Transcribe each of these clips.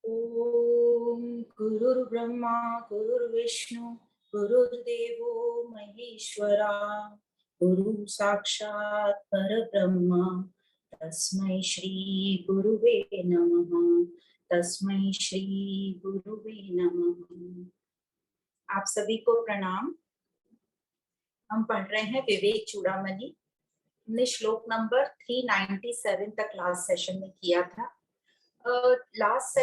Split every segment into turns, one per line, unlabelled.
ओम गुरुर्ब्रह्मा गुरुर्विष्णु गुरुर्देवो महेश्वरा गुरु साक्षात् परब्रह्म तस्मै श्री गुरुवे नमः। तस्मै श्री गुरुवे नमः। आप सभी को प्रणाम। हम पढ़ रहे हैं विवेक चूड़ामणि। हमने श्लोक नंबर 397 तक लास्ट सेशन में किया था। लास्ट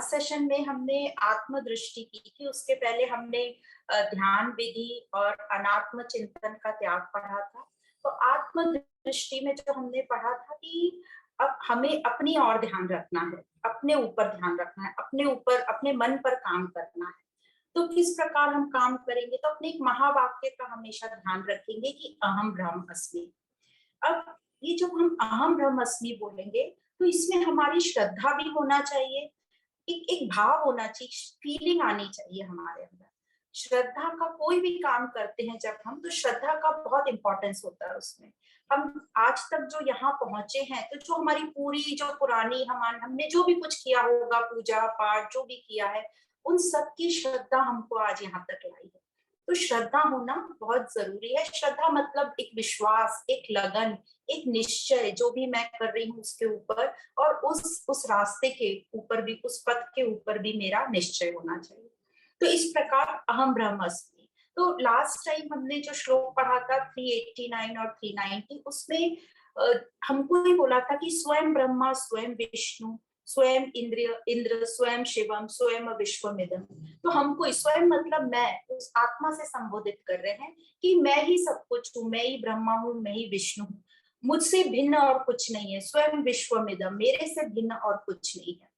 सेशन में हमने आत्म दृष्टि की थी। उसके पहले हमने ध्यान विधि और अनात्म चिंतन का त्याग पढ़ा था। तो आत्म दृष्टि में जो हमने पढ़ा था कि अब हमें अपनी ओर ध्यान रखना है, अपने ऊपर ध्यान रखना है, अपने ऊपर, अपने मन पर काम करना है। तो किस प्रकार हम काम करेंगे? तो अपने एक महावाक्य का हमेशा ध्यान रखेंगे कि अहम ब्रह्मास्मि। अब ये जो हम अहम ब्रह्मास्मि बोलेंगे तो इसमें हमारी श्रद्धा भी होना चाहिए, एक भाव होना चाहिए, फीलिंग आनी चाहिए हमारे अंदर। श्रद्धा का कोई भी काम करते हैं जब हम, तो श्रद्धा का बहुत इंपॉर्टेंस होता है उसमें। हम आज तक जो यहाँ पहुंचे हैं, तो जो हमारी पूरी जो पुरानी हमने जो भी कुछ किया होगा, पूजा पाठ जो भी किया है, उन सब की श्रद्धा हमको आज यहाँ तक लाई है। तो श्रद्धा होना बहुत जरूरी है। श्रद्धा मतलब एक विश्वास, एक लगन, एक निश्चय, जो भी मैं कर रही हूँ उसके ऊपर, और उस रास्ते के ऊपर भी, उस पथ के ऊपर भी मेरा निश्चय होना चाहिए। तो इस प्रकार अहम ब्रह्मास्मि। तो लास्ट टाइम हमने जो श्लोक पढ़ा था 389 और 390, उसमें हमको ही बोला था कि स्वयं ब्रह्मा, स्वयं विष्णु, स्वयं इंद्र, स्वयं शिवम, स्वयं विश्वमिदम। तो हमको स्वयं मतलब मैं, उस आत्मा से संबोधित कर रहे हैं कि मैं ही सब कुछ हूँ, मैं ही ब्रह्मा हूँ, मैं ही विष्णु हूँ, मुझसे भिन्न और कुछ नहीं है। स्वयं विश्वमिदम, मेरे से भिन्न और कुछ नहीं है।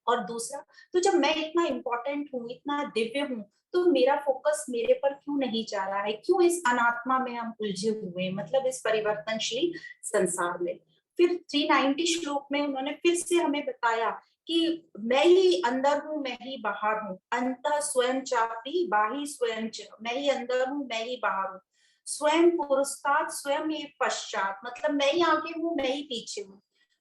और दूसरा, तो जब मैं इतना इंपॉर्टेंट हूँ, इतना दिव्य हूँ, तो मेरा फोकस मेरे पर क्यों नहीं जा रहा है? क्यों इस अनात्मा में हम उलझे हुए हैं, मतलब इस परिवर्तनशील संसार में। फिर 390 श्लोक में उन्होंने फिर से हमें बताया कि मैं ही अंदर हूँ, मैं ही बाहर हूँ। अंतः स्वयं चापी बाहि स्वयं च, मैं ही अंदर हूँ, मैं ही बाहर हूँ। स्वयं पुरस्तात् स्वयं ही पश्चात, मतलब मैं ही आगे हूँ, मैं ही पीछे हूँ।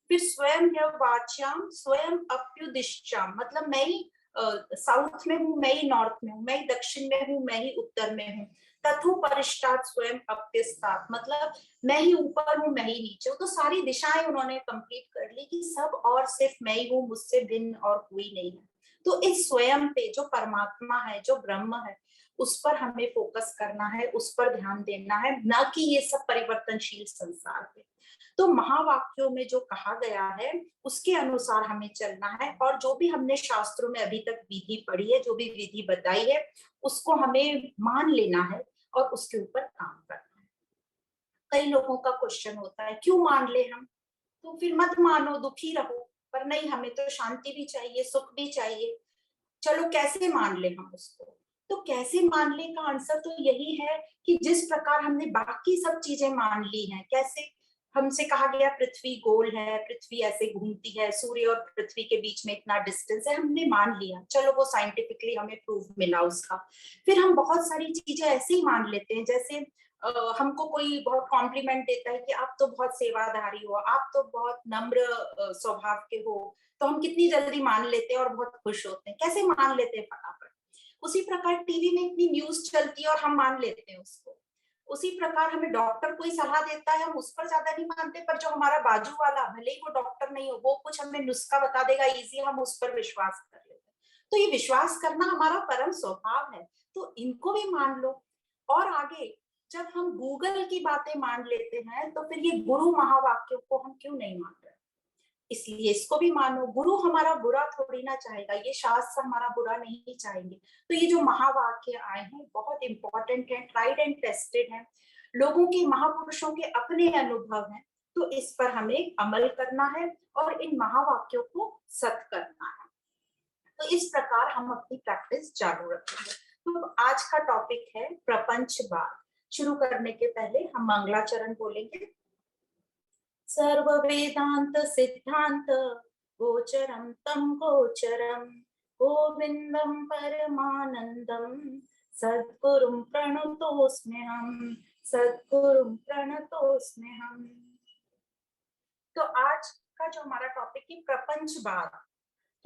फिर स्वयं वाच्याम स्वयं अप्युदिश्चाम, मतलब मैं ही साउथ में हूँ, मैं ही नॉर्थ में हूँ, मैं ही दक्षिण में हूँ, मैं ही उत्तर में हूँ। तथो परिष्टात् स्वयं अप्यस्तात्, मतलब मैं ही ऊपर हूँ, मैं ही नीचे हूँ। तो सारी दिशाएं उन्होंने कंप्लीट कर ली कि सब और सिर्फ मैं ही हूँ, मुझसे भिन्न और कोई नहीं है। तो इस स्वयं पे, जो परमात्मा है, जो ब्रह्म है, उस पर हमें फोकस करना है, उस पर ध्यान देना है, न कि ये सब परिवर्तनशील संसार पे। तो महावाक्यों में जो कहा गया है उसके अनुसार हमें चलना है, और जो भी हमने शास्त्रों में अभी तक विधि पढ़ी है, जो भी विधि बताई है, उसको हमें मान लेना है और उसके ऊपर काम करना है। कई लोगों का क्वेश्चन होता है, क्यों मान ले हम? तो फिर मत मानो, दुखी रहो, पर नहीं, हमें तो शांति भी चाहिए, सुख भी चाहिए। चलो कैसे मान ले हम उसको? तो कैसे मान ले का आंसर तो यही है कि जिस प्रकार हमने बाकी सब चीजें मान ली हैं। कैसे? हमसे कहा गया पृथ्वी गोल है, पृथ्वी ऐसे घूमती है, सूर्य और पृथ्वी के बीच में इतना डिस्टेंस है, हमने मान लिया, चलो वो साइंटिफिकली हमें प्रूफ मिला उसका। फिर हम बहुत सारी चीजें ऐसे ही मान लेते हैं, जैसे हमको कोई बहुत कॉम्प्लीमेंट देता है कि आप तो बहुत सेवाधारी हो, आप तो बहुत नम्र स्वभाव के हो, तो हम कितनी जल्दी मान लेते हैं और बहुत खुश होते हैं। कैसे मान लेते हैं फटाफट। उसी प्रकार टीवी में इतनी न्यूज चलती है और हम मान लेते हैं उसको। उसी प्रकार हमें डॉक्टर कोई सलाह देता है, हम उस पर ज्यादा नहीं मानते, पर जो हमारा बाजू वाला, भले ही वो डॉक्टर नहीं हो, वो कुछ हमें नुस्खा बता देगा इजी, हम उस पर विश्वास कर लेते हैं। तो ये विश्वास करना हमारा परम स्वभाव है, तो इनको भी मान लो। और आगे जब हम गूगल की बातें मान लेते हैं, तो फिर ये गुरु महावाक्यों को हम क्यों नहीं मान रहे? इसलिए इसको भी मानो। गुरु हमारा बुरा थोड़ी ना चाहेगा, ये शास्त्र हमारा बुरा नहीं चाहेंगे। तो ये जो महावाक्य आए हैं बहुत इंपॉर्टेंट है, ट्राइड एंड टेस्टेड है, लोगों के, महापुरुषों के अपने अनुभव हैं। तो इस पर हमें अमल करना है और इन महावाक्यों को सत करना है। तो इस प्रकार हम अपनी प्रैक्टिस चालू रखेंगे। तो आज का टॉपिक है प्रपंचवाद। शुरू करने के पहले हम मंगलाचरण बोलेंगे। सर्व वेदांत सिद्धांत गोचरम तम गोचरम गोविंदम परमानंदम सद्गुरुं प्रणतोस्म्यहम्, सद्गुरुं प्रणतोस्म्यहम्। तो आज का जो हमारा टॉपिक है प्रपंचवाद।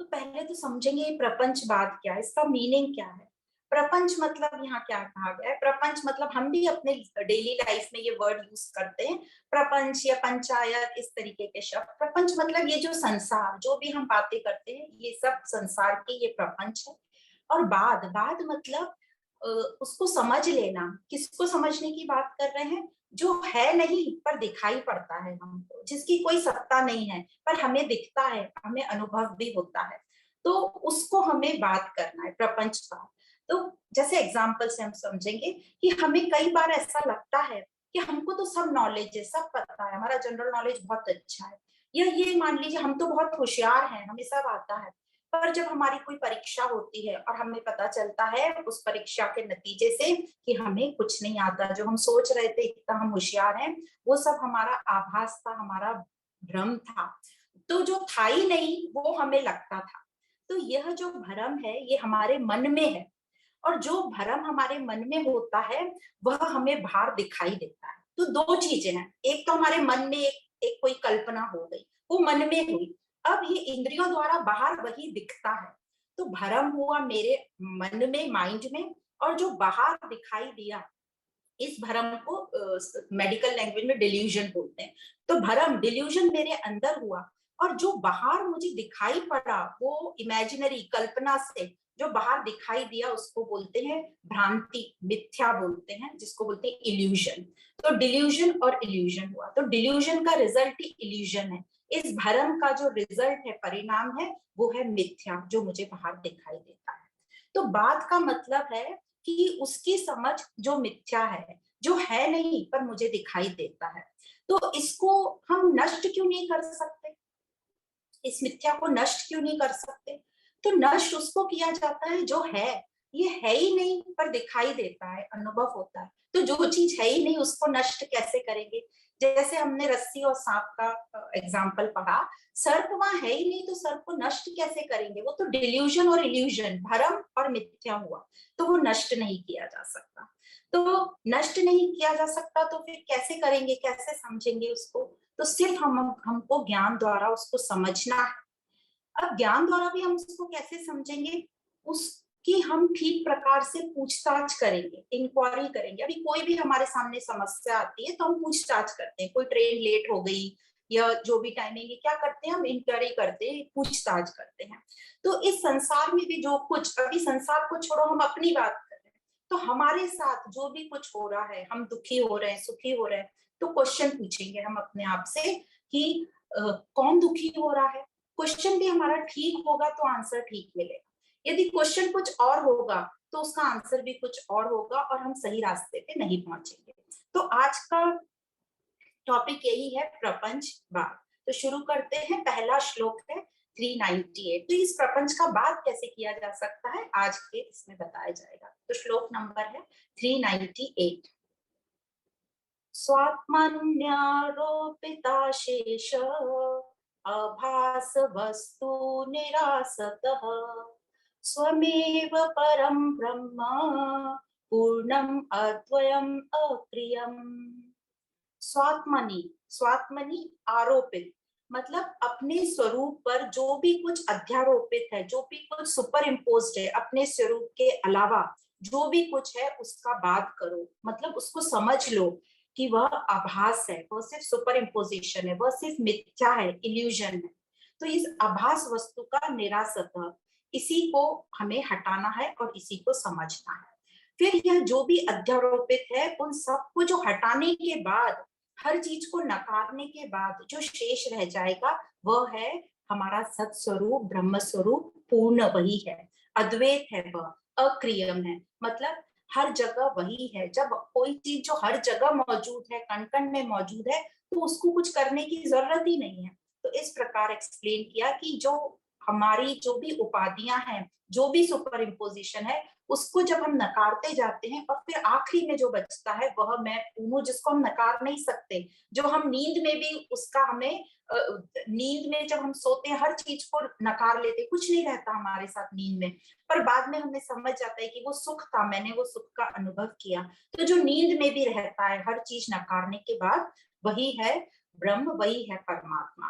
तो पहले तो समझेंगे ये प्रपंचवाद क्या है, इसका मीनिंग क्या है। प्रपंच मतलब यहाँ क्या कहा गया है, प्रपंच मतलब हम भी अपने डेली लाइफ में ये वर्ड यूज करते हैं, प्रपंच या पंचायत, इस तरीके के शब्द। प्रपंच मतलब ये जो संसार, जो भी हम बातें करते हैं, ये सब संसार की ये प्रपंच है। और बाद बाद मतलब उसको समझ लेना। किसको समझने की बात कर रहे हैं? जो है नहीं पर दिखाई पड़ता है हमको, जिसकी कोई सत्ता नहीं है पर हमें दिखता है, हमें अनुभव भी होता है, तो उसको हमें बात करना है, प्रपंच का। तो जैसे एग्जाम्पल से हम समझेंगे कि हमें कई बार ऐसा लगता है कि हमको तो सब नॉलेज है, सब पता है, हमारा जनरल नॉलेज बहुत अच्छा है, या ये मान लीजिए हम तो बहुत होशियार हैं, हमें सब आता है। पर जब हमारी कोई परीक्षा होती है और हमें पता चलता है उस परीक्षा के नतीजे से कि हमें कुछ नहीं आता, जो हम सोच रहे थे इतना हम होशियार हैं, वो सब हमारा आभास था, हमारा भ्रम था, तो जो था ही नहीं वो हमें लगता था। तो यह जो भ्रम है ये हमारे मन में है, और जो भ्रम हमारे मन में होता है वह हमें बाहर दिखाई देता है। तो दो चीजें हैं, एक तो हमारे मन में एक कोई कल्पना हो गई, वो मन में हुई, अब ये इंद्रियों द्वारा बाहर वही दिखता है। तो भ्रम हुआ मेरे मन में, माइंड में, और जो बाहर दिखाई दिया, इस भ्रम को मेडिकल लैंग्वेज में डिल्यूजन बोलते हैं। तो भ्रम, डिल्यूजन मेरे अंदर हुआ, और जो बाहर मुझे दिखाई पड़ा वो इमेजिनरी, कल्पना से जो बाहर दिखाई दिया उसको बोलते हैं भ्रांति, मिथ्या बोलते हैं, जिसको बोलते हैं इल्यूजन। तो डिल्यूजन और इल्यूजन हुआ, तो डिल्यूजन का रिजल्ट ही इल्यूजन है। इस भ्रम का जो रिजल्ट है, परिणाम है, वो है मिथ्या, जो मुझे बाहर दिखाई देता है। तो बात का मतलब है कि उसकी समझ जो मिथ्या है, जो है नहीं पर मुझे दिखाई देता है, तो इसको हम नष्ट क्यों नहीं कर सकते? इस मिथ्या को नष्ट क्यों नहीं कर सकते? तो नष्ट उसको किया जाता है जो है, ये है ही नहीं पर दिखाई देता है, अनुभव होता है। तो जो चीज है ही नहीं उसको नष्ट कैसे करेंगे? जैसे हमने रस्सी और सांप का एग्जाम्पल पढ़ा, सर्प वहां है ही नहीं तो सर्प को नष्ट कैसे करेंगे? वो तो डिल्यूजन और इल्यूजन, भ्रम और मिथ्या हुआ, तो वो नष्ट नहीं किया जा सकता। तो नष्ट नहीं किया जा सकता तो फिर कैसे करेंगे, कैसे समझेंगे उसको? तो सिर्फ हमको ज्ञान द्वारा उसको समझना है। अब ज्ञान द्वारा भी हम उसको कैसे समझेंगे? उसकी हम ठीक प्रकार से पूछताछ करेंगे, इंक्वायरी करेंगे। अभी कोई भी हमारे सामने समस्या आती है तो हम पूछताछ करते हैं, कोई ट्रेन लेट हो गई या जो भी टाइमिंग है, क्या करते हैं हम? इंक्वायरी करते हैं, पूछताछ करते हैं। तो इस संसार में भी जो कुछ, अभी संसार को छोड़ो, हम अपनी बात कर रहे हैं, तो हमारे साथ जो भी कुछ हो रहा है, हम दुखी हो रहे हैं, सुखी हो रहे हैं, तो क्वेश्चन पूछेंगे हम अपने आप से कि कौन दुखी हो रहा है? क्वेश्चन भी हमारा ठीक होगा तो आंसर ठीक मिलेगा, यदि क्वेश्चन कुछ और होगा तो उसका आंसर भी कुछ और होगा और हम सही रास्ते पे नहीं पहुंचेंगे। तो आज का टॉपिक यही है, प्रपंचवाद। तो शुरू करते हैं, पहला श्लोक है 398। तो इस प्रपंच का बात कैसे किया जा सकता है आज के इसमें बताया जाएगा। तो श्लोक नंबर है 398। स्वात्मन्यारोपिता शेष अभास वस्तु निरासतः स्वमेव परम ब्रह्म पूर्णम अद्वयम् अक्रियम्। स्वात्मनि, स्वात्मनि आरोपित मतलब अपने स्वरूप पर जो भी कुछ अध्यारोपित है, जो भी कुछ सुपर इम्पोज्ड है, अपने स्वरूप के अलावा जो भी कुछ है उसका बात करो, मतलब उसको समझ लो कि वह आभास है, वह सिर्फ सुपर इम्पोजिशन है, वह सिर्फ मिथ्या है, इल्यूजन है। तो इस आभास वस्तु का निरासत, इसी को हमें हटाना है और इसी को समझना है। फिर यह जो भी अध्यारोपित है उन सबको जो हटाने के बाद, हर चीज को नकारने के बाद जो शेष रह जाएगा वह है हमारा सत स्वरूप, ब्रह्म स्वरूप, पूर्ण वही है, अद्वैत है, वह अक्रियम है, मतलब हर जगह वही है। जब कोई चीज जो हर जगह मौजूद है, कण कण में मौजूद है, तो उसको कुछ करने की जरूरत ही नहीं है। तो इस प्रकार एक्सप्लेन किया कि जो हमारी जो भी उपाधियां हैं, जो भी सुपर इम्पोजिशन है, उसको जब हम नकारते जाते हैं और फिर आखिरी में जो बचता है वह मैं हूँ, जिसको हम नकार नहीं सकते, जो हम नींद में भी उसका हमें नींद में जब हम सोते हैं हर चीज को नकार लेते, कुछ नहीं रहता हमारे साथ नींद में, पर बाद में हमें समझ जाता है कि वो सुख था, मैंने वो सुख का अनुभव किया। तो जो नींद में भी रहता है हर चीज नकारने के बाद, वही है ब्रह्म, वही है परमात्मा।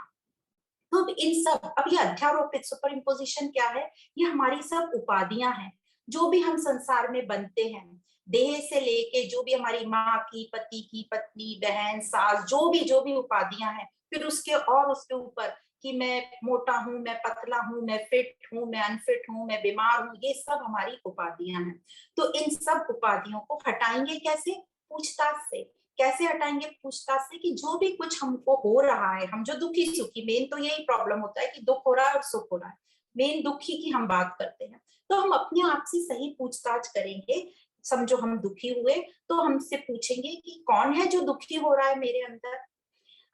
तो अब इन सब, अब ये अध्यारोपित सुपर इम्पोजिशन क्या है, ये हमारी सब उपाधियां हैं जो भी हम संसार में बनते हैं, देह से लेके जो भी हमारी माँ की, पति की, पत्नी, बहन, सास, जो भी उपाधियां हैं, फिर उसके और उसके ऊपर कि मैं मोटा हूं, मैं पतला हूं, मैं फिट हूं, मैं अनफिट हूं, मैं बीमार हूं, ये सब हमारी उपाधियां हैं। तो इन सब उपाधियों को हटाएंगे कैसे? पूछताछ से। कैसे हटाएंगे? पूछताछ से कि जो भी कुछ हमको हो रहा है, हम जो दुखी सुखी, मेन तो यही प्रॉब्लम होता है कि दुख हो रहा है और सुख हो रहा है, मेन दुखी की हम बात करते हैं। तो हम अपने आप से सही पूछताछ करेंगे। समझो हम दुखी हुए तो हमसे पूछेंगे कि कौन है जो दुखी हो रहा है मेरे अंदर।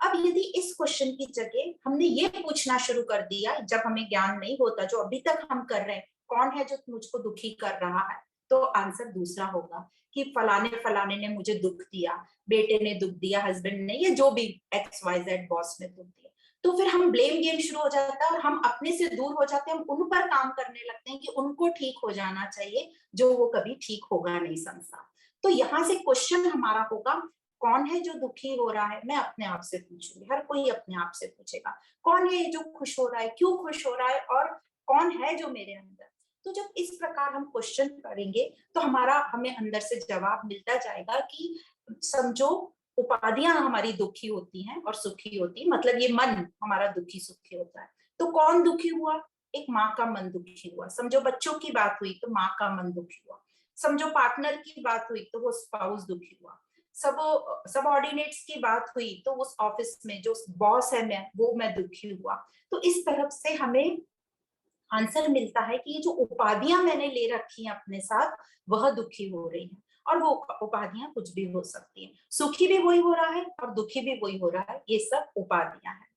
अब यदि इस क्वेश्चन की जगह हमने ये पूछना शुरू कर दिया, जब हमें ज्ञान नहीं होता, जो अभी तक हम कर रहे हैं, कौन है जो मुझको दुखी कर रहा है, तो आंसर दूसरा होगा कि फलाने फलाने ने मुझे दुख दिया, बेटे ने दुख दिया, हस्बैंड ने, या जो भी XYZ बॉस ने दुख दिया। तो फिर हम ब्लेम गेम शुरू हो जाता है और हम अपने से दूर हो जाते हैं, हम उन पर काम करने लगते हैं कि उनको ठीक हो जाना चाहिए, जो वो कभी ठीक होगा नहीं संसार। तो यहाँ से क्वेश्चन हमारा होगा, कौन है जो दुखी हो रहा है? मैं अपने आप से पूछूंगी, हर कोई अपने आप से पूछेगा, कौन है जो खुश हो रहा है, क्यों खुश हो रहा है, और कौन है जो मेरे अंदर। तो जब इस प्रकार हम क्वेश्चन करेंगे तो हमें अंदर से जवाब मिलता जाएगा कि समझो उपाधियां हमारी दुखी होती हैं और सुखी होती, मतलब ये मन हमारा दुखी सुखी होता है। तो कौन दुखी हुआ? एक माँ का मन दुखी हुआ। समझो बच्चों की बात हुई तो माँ का मन दुखी हुआ। समझो पार्टनर की बात हुई तो वो स्पाउस दुखी हुआ। सब सबऑर्डिनेट्स की बात हुई तो उस ऑफिस में जो बॉस है मैं दुखी हुआ। तो इस तरफ से हमें आंसर मिलता है कि ये जो उपाधियां मैंने ले रखी हैं अपने साथ, वह दुखी हो रही हैं। और वो उपाधियां कुछ भी हो सकती हैं, सुखी भी वही हो रहा है और दुखी भी वही हो रहा है, ये सब उपाधियां हैं।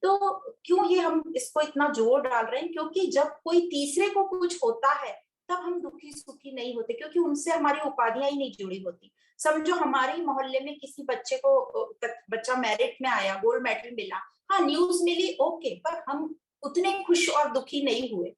तो क्यों ये हम इसको इतना जोर डाल रहे हैं? क्योंकि जब कोई तीसरे को कुछ होता है तब हम दुखी सुखी नहीं होते, क्योंकि उनसे हमारी उपाधियां ही नहीं जुड़ी होती। समझो हमारे ही मोहल्ले में किसी बच्चे को, बच्चा मेरिट में आया, गोल्ड मेडल मिला, हाँ न्यूज मिली, ओके, पर हम उतने खुश और दुखी नहीं हुए।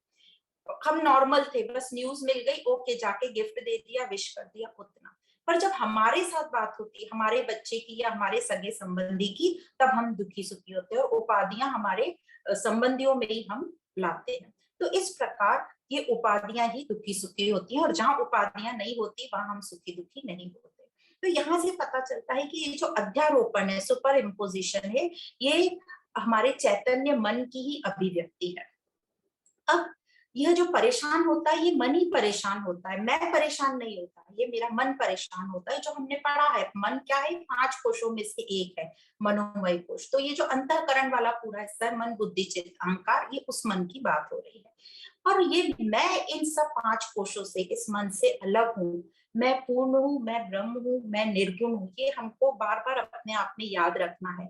हम नॉर्मल थे, बस न्यूज मिल गई, ओके, जाके गिफ्ट दे दिया, विश कर दिया, उतना। पर जब हमारे साथ बात होती है हमारे बच्चे की या हमारे सगे संबंधी की, तब हम दुखी सुखी होते हैं और उपाधियां हमारे संबंधियों में ही हम लाते हैं। तो इस प्रकार ये उपाधियां ही दुखी सुखी होती हैं, और जहां उपाधियां नहीं होती वहां हम सुखी दुखी नहीं होते। तो यहाँ से पता चलता है कि ये जो अध्यारोपण है, सुपर इम्पोजिशन है, ये हमारे चैतन्य मन की ही अभिव्यक्ति है। अब यह जो परेशान होता है, ये मन ही परेशान होता है, मैं परेशान नहीं होता, ये मेरा मन परेशान होता है। जो हमने पढ़ा है, मन क्या है? 5 कोशों में से एक है, मनोमय कोश। तो ये जो अंतःकरण वाला पूरा हिस्सा है, मन बुद्धि चित्त अहंकार, ये उस मन की बात हो रही है। और ये मैं इन सब 5 कोशों से, इस मन से अलग हूँ, मैं पूर्ण हूँ, मैं ब्रह्म हूँ, मैं निर्गुण हूँ, ये हमको बार बार अपने आप में याद रखना है।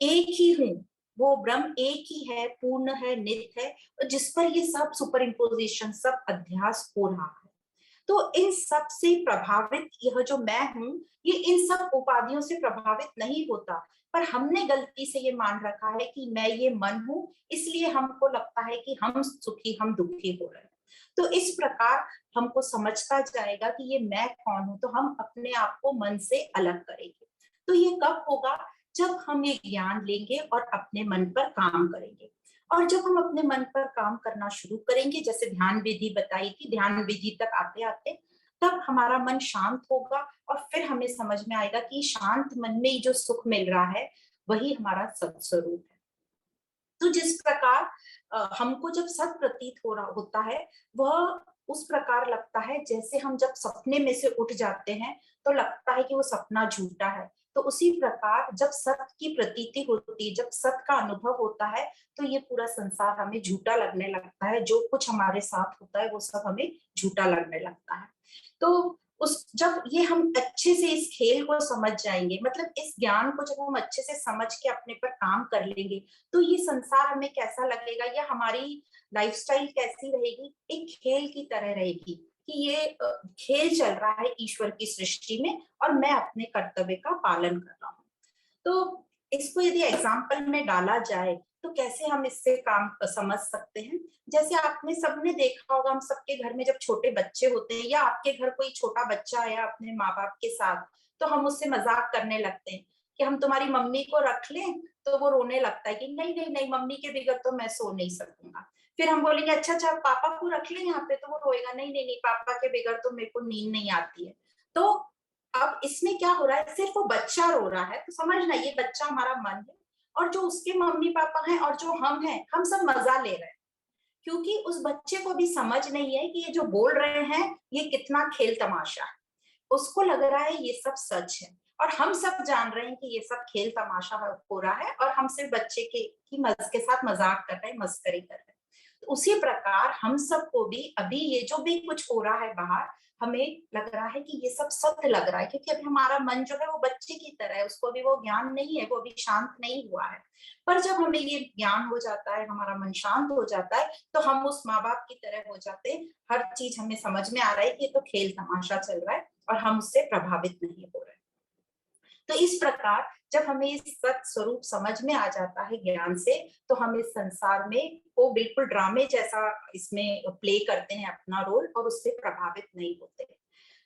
एक ही हूँ, वो ब्रह्म एक ही है, पूर्ण है, नित्य है, जिस पर ये सब सुपर इम्पोजिशन, सब अध्यास हो रहा है। तो इन सब से प्रभावित यह जो मैं हूं, ये इन सब उपाधियों से प्रभावित नहीं होता, पर हमने गलती से ये मान रखा है कि मैं ये मन हूं, इसलिए हमको लगता है कि हम सुखी हम दुखी हो रहे हैं। तो इस प्रकार हमको समझता जाएगा कि ये मैं कौन हूं, तो हम अपने आप को मन से अलग करेंगे। तो ये कब होगा? जब हम ये ज्ञान लेंगे और अपने मन पर काम करेंगे। और जब हम अपने मन पर काम करना शुरू करेंगे, जैसे ध्यान विधि बताई थी, ध्यान विधि तक आते आते तब हमारा मन शांत होगा, और फिर हमें समझ में आएगा कि शांत मन में ही जो सुख मिल रहा है वही हमारा सत्स्वरूप है। तो जिस प्रकार हमको जब सत प्रतीत हो रहा होता है, वह उस प्रकार लगता है जैसे हम जब सपने में से उठ जाते हैं तो लगता है कि वो सपना झूठा है। तो उसी प्रकार जब सत की प्रतीति होती है, जब सत का अनुभव होता है, तो ये पूरा संसार हमें झूठा लगने लगता है, जो कुछ हमारे साथ होता है वो सब हमें झूठा लगने लगता है। तो उस जब ये हम अच्छे से इस खेल को समझ जाएंगे, मतलब इस ज्ञान को जब हम अच्छे से समझ के अपने पर काम कर लेंगे, तो ये संसार हमें कैसा लगेगा, या हमारी लाइफस्टाइल कैसी रहेगी? एक खेल की तरह रहेगी कि ये खेल चल रहा है ईश्वर की सृष्टि में, और मैं अपने कर्तव्य का पालन कर रहा हूँ। तो इसको यदि एग्जाम्पल में डाला जाए तो कैसे हम इससे काम समझ सकते हैं? जैसे आपने सबने देखा होगा, हम सबके घर में जब छोटे बच्चे होते हैं, या आपके घर कोई छोटा बच्चा आया अपने माँ बाप के साथ, तो हम उससे मजाक करने लगते हैं, कि हम तुम्हारी मम्मी को रख लें, तो वो रोने लगता है कि नहीं नहीं नहीं, मम्मी के बगैर तो मैं सो नहीं सकूंगा। फिर हम बोलेंगे अच्छा अच्छा पापा को रख लें यहाँ पे, तो वो रोएगा नहीं नहीं नहीं, पापा के बगैर तो मेरे को नींद नहीं आती है। तो अब इसमें क्या हो रहा है, सिर्फ वो बच्चा रो रहा है, तो समझना ये बच्चा हमारा मन है, और जो उसके मम्मी पापा हैं और जो हम हैं, हम सब मजा ले रहे हैं, क्योंकि उस बच्चे को भी समझ नहीं है कि ये जो बोल रहे हैं ये कितना खेल तमाशा है। उसको लग रहा है ये सब सच है, और हम सब जान रहे हैं कि ये सब खेल तमाशा हो रहा है, और हम सिर्फ बच्चे के साथ मजाक कर रहे हैं, मस्करी कर रहे हैं। तो उसी प्रकार हम सबको भी अभी ये जो भी कुछ हो रहा है बाहर, हमें लग रहा है कि ये सब सत्य लग रहा है, क्योंकि अभी हमारा मन जो है वो बच्चे की तरह है, उसको अभी वो ज्ञान नहीं है, वो अभी शांत नहीं हुआ है। पर जब हमें ये ज्ञान हो जाता है, हमारा मन शांत हो जाता है, तो हम उस माँ बाप की तरह हो जाते हैं। हर चीज हमें समझ में आ रहा है कि ये तो खेल तमाशा चल रहा है, और हम उससे प्रभावित नहीं हो रहे। तो इस प्रकार जब हमें इस सत स्वरूप समझ में आ जाता है ज्ञान से, तो हम इस संसार में वो बिल्कुल ड्रामे जैसा इसमें प्ले करते हैं अपना रोल, और उससे प्रभावित नहीं होते।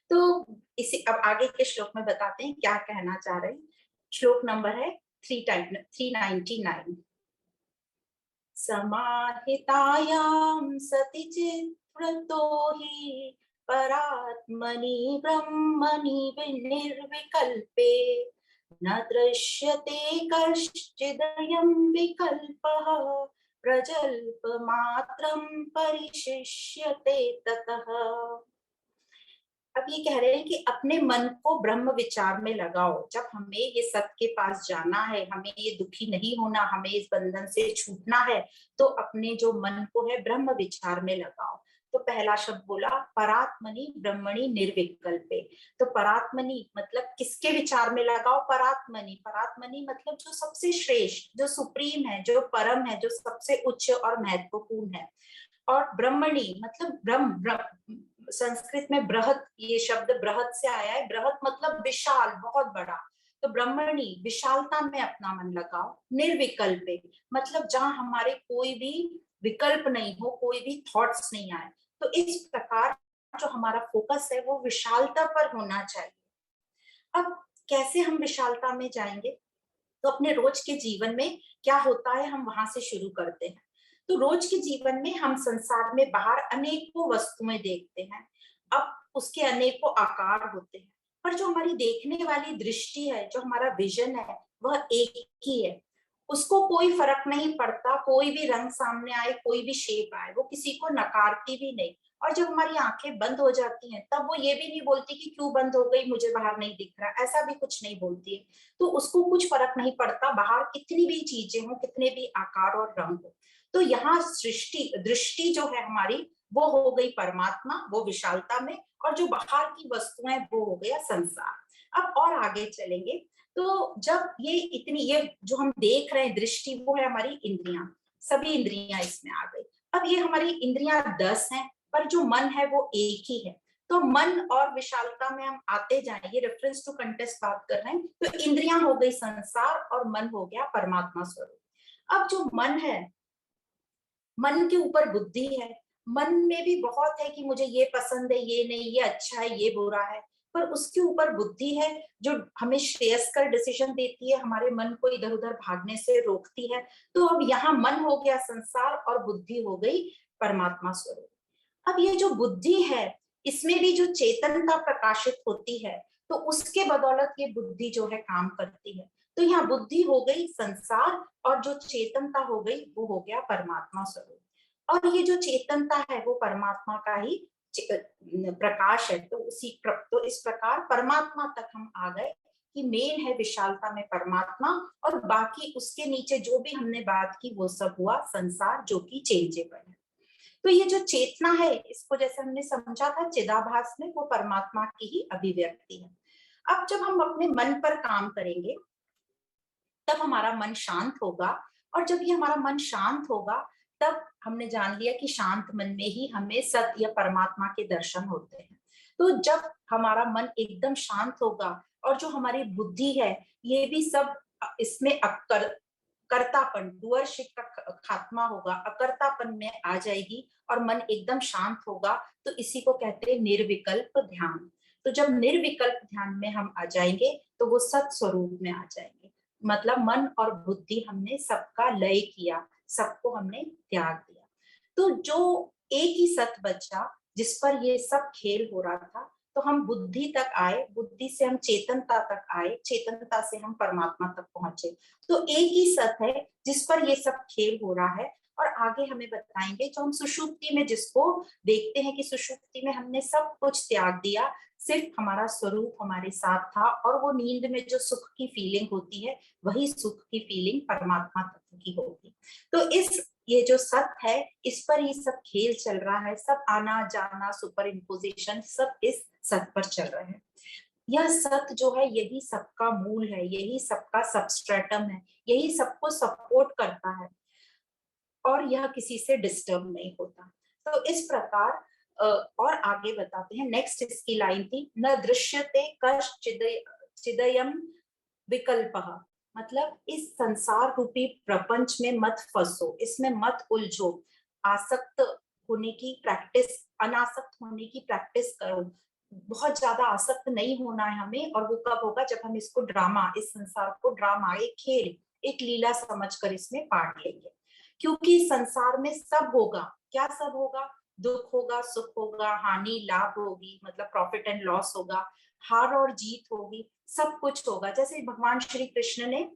तो इसी अब आगे के श्लोक में बताते हैं क्या कहना चाह रहे हैं। श्लोक नंबर है 399। समाहितायां सति चित्तो हि परात्मनि ब्रह्मणि निर्विकल्पे न दृश्यते कश्चिदयं विकल्पः प्रजल्पमात्रं परिशिष्यते ततः। अब ये कह रहे हैं कि अपने मन को ब्रह्म विचार में लगाओ। जब हमें ये सत्य के पास जाना है, हमें ये दुखी नहीं होना, हमें इस बंधन से छूटना है, तो अपने जो मन को है ब्रह्म विचार में लगाओ। तो पहला शब्द बोला परात्मनि ब्रह्मणि निर्विकल्पे। तो परात्मनि मतलब किसके विचार में लगाओ, परात्मनि। परात्मनि मतलब जो सबसे श्रेष्ठ, जो सुप्रीम है, जो परम है, जो सबसे उच्च और महत्वपूर्ण है। और ब्रह्मणी मतलब संस्कृत में बृहत, ये शब्द बृहत से आया है। बृहत मतलब विशाल, बहुत बड़ा। तो ब्रह्मणी विशालता में अपना मन लगाओ। निर्विकल्पे मतलब जहां हमारे कोई भी विकल्प नहीं हो, कोई भी थॉट्स नहीं आए। तो इस प्रकार जो हमारा फोकस है वो विशालता पर होना चाहिए। अब कैसे हम विशालता में जाएंगे, तो अपने रोज के जीवन में क्या होता है हम वहां से शुरू करते हैं। तो रोज के जीवन में हम संसार में बाहर अनेकों वस्तुएं देखते हैं। अब उसके अनेकों आकार होते हैं, पर जो हमारी देखने वाली दृष्टि है, जो हमारा विजन है, वह एक ही है। उसको कोई फर्क नहीं पड़ता, कोई भी रंग सामने आए, कोई भी शेप आए, वो किसी को नकारती भी नहीं। और जब हमारी आंखें बंद हो जाती हैं, तब वो ये भी नहीं बोलती कि क्यों बंद हो गई, मुझे बाहर नहीं दिख रहा, ऐसा भी कुछ नहीं बोलती है। तो उसको कुछ फर्क नहीं पड़ता बाहर कितनी भी चीजें हो, कितने भी आकार और रंग हो। तो यहाँ सृष्टि दृष्टि जो है हमारी, वो हो गई परमात्मा, वो विशालता में, और जो बाहर की वस्तुएं वो हो गया संसार। अब और आगे चलेंगे। तो जब ये जो हम देख रहे हैं दृष्टि, वो है हमारी इंद्रियां। सभी इंद्रियां इसमें आ गई। अब ये हमारी इंद्रियां 10 हैं, पर जो मन है वो एक ही है। तो मन और विशालता में हम आते जाएंगे, रेफरेंस टू कंटेस्ट बात कर रहे हैं। तो इंद्रियां हो गई संसार, और मन हो गया परमात्मा स्वरूप। अब जो मन है, मन के ऊपर बुद्धि है। मन में भी बहुत है कि मुझे ये पसंद है, ये नहीं, ये अच्छा है, ये बुरा है। पर उसके ऊपर बुद्धि है जो हमें श्रेयस्कर डिसीजन देती है, हमारे मन को इधर उधर भागने से रोकती है। तो अब यहाँ मन हो गया संसार, और बुद्धि हो गई परमात्मा स्वरूप। अब ये जो बुद्धि है, इसमें भी जो चेतनता प्रकाशित होती है, तो उसके बदौलत ये बुद्धि जो है काम करती है। तो यहाँ बुद्धि हो गई संसार, और जो चेतनता हो गई वो हो गया परमात्मा स्वरूप। और ये जो चेतनता है वो परमात्मा का ही प्रकाश है। तो इस प्रकार परमात्मा तक हम आ गए कि मेन है विशालता में परमात्मा, और बाकी उसके नीचे जो भी हमने बात की वो सब हुआ संसार, जो कि चेंजेबल है। तो ये जो चेतना है, इसको जैसे हमने समझा था चिदाभास में, वो परमात्मा की ही अभिव्यक्ति है। अब जब हम अपने मन पर काम करेंगे, तब हमारा मन शांत होगा। और जब ये हमारा मन शांत होगा, तब हमने जान लिया कि शांत मन में ही हमें सत्य या परमात्मा के दर्शन होते हैं। तो जब हमारा मन एकदम शांत होगा, और जो हमारी बुद्धि है, ये भी सब इसमें कर्तापन, डुअरशिप का खात्मा होगा, अकर्तापन में आ जाएगी, और मन एकदम शांत होगा। तो इसी को कहते हैं निर्विकल्प ध्यान। तो जब निर्विकल्प ध्यान में हम आ जाएंगे, तो वो सत स्वरूप में आ जाएंगे। मतलब मन और बुद्धि हमने सबका लय किया, सबको हमने त्याग दिया। तो जो एक ही सत बचा जिस पर ये सब खेल हो रहा था, तो हम बुद्धि तक आए, बुद्धि से हम चेतनता तक आए, चेतनता से हम परमात्मा तक पहुंचे। तो एक ही सत है जिस पर ये सब खेल हो रहा है। और आगे हमें बताएंगे, जो हम सुषुप्ति में जिसको देखते हैं कि सुषुप्ति में हमने सब कुछ त्याग दिया, सिर्फ हमारा स्वरूप हमारे साथ था, और वो नींद में जो सुख की फीलिंग होती है वही सुख की फीलिंग परमात्मा तत्व की होती। तो इस ये जो सत है, इस पर ये सब खेल चल रहा है, सब आना जाना सुपर इम्पोजिशन सब इस सत पर चल रहे हैं। यह सत जो है यही सबका मूल है, यही सबका सबस्ट्रेटम है, यही सबको सपोर्ट करता है, और यह किसी से डिस्टर्ब नहीं होता। तो इस प्रकार और आगे बताते हैं, नेक्स्ट इसकी लाइन थी, न दृश्यते चिदयम विकल्पः, मतलब इस संसार रूपी प्रपंच में मत फंसो, इसमें मत उलझो, आसक्त होने की प्रैक्टिस, अनासक्त होने की प्रैक्टिस करो। बहुत ज्यादा आसक्त नहीं होना है हमें, और वो कब होगा, जब हम इसको ड्रामा, इस संसार को ड्रामा, एक खेल, एक लीला समझकर इसमें पार्ट लेंगे। क्योंकि संसार में सब होगा, क्या सब होगा, दुख होगा, सुख होगा, हानि लाभ होगी, मतलब प्रॉफिट एंड लॉस होगा, हार और जीत होगी, सब कुछ होगा। जैसे भगवान श्री कृष्ण ने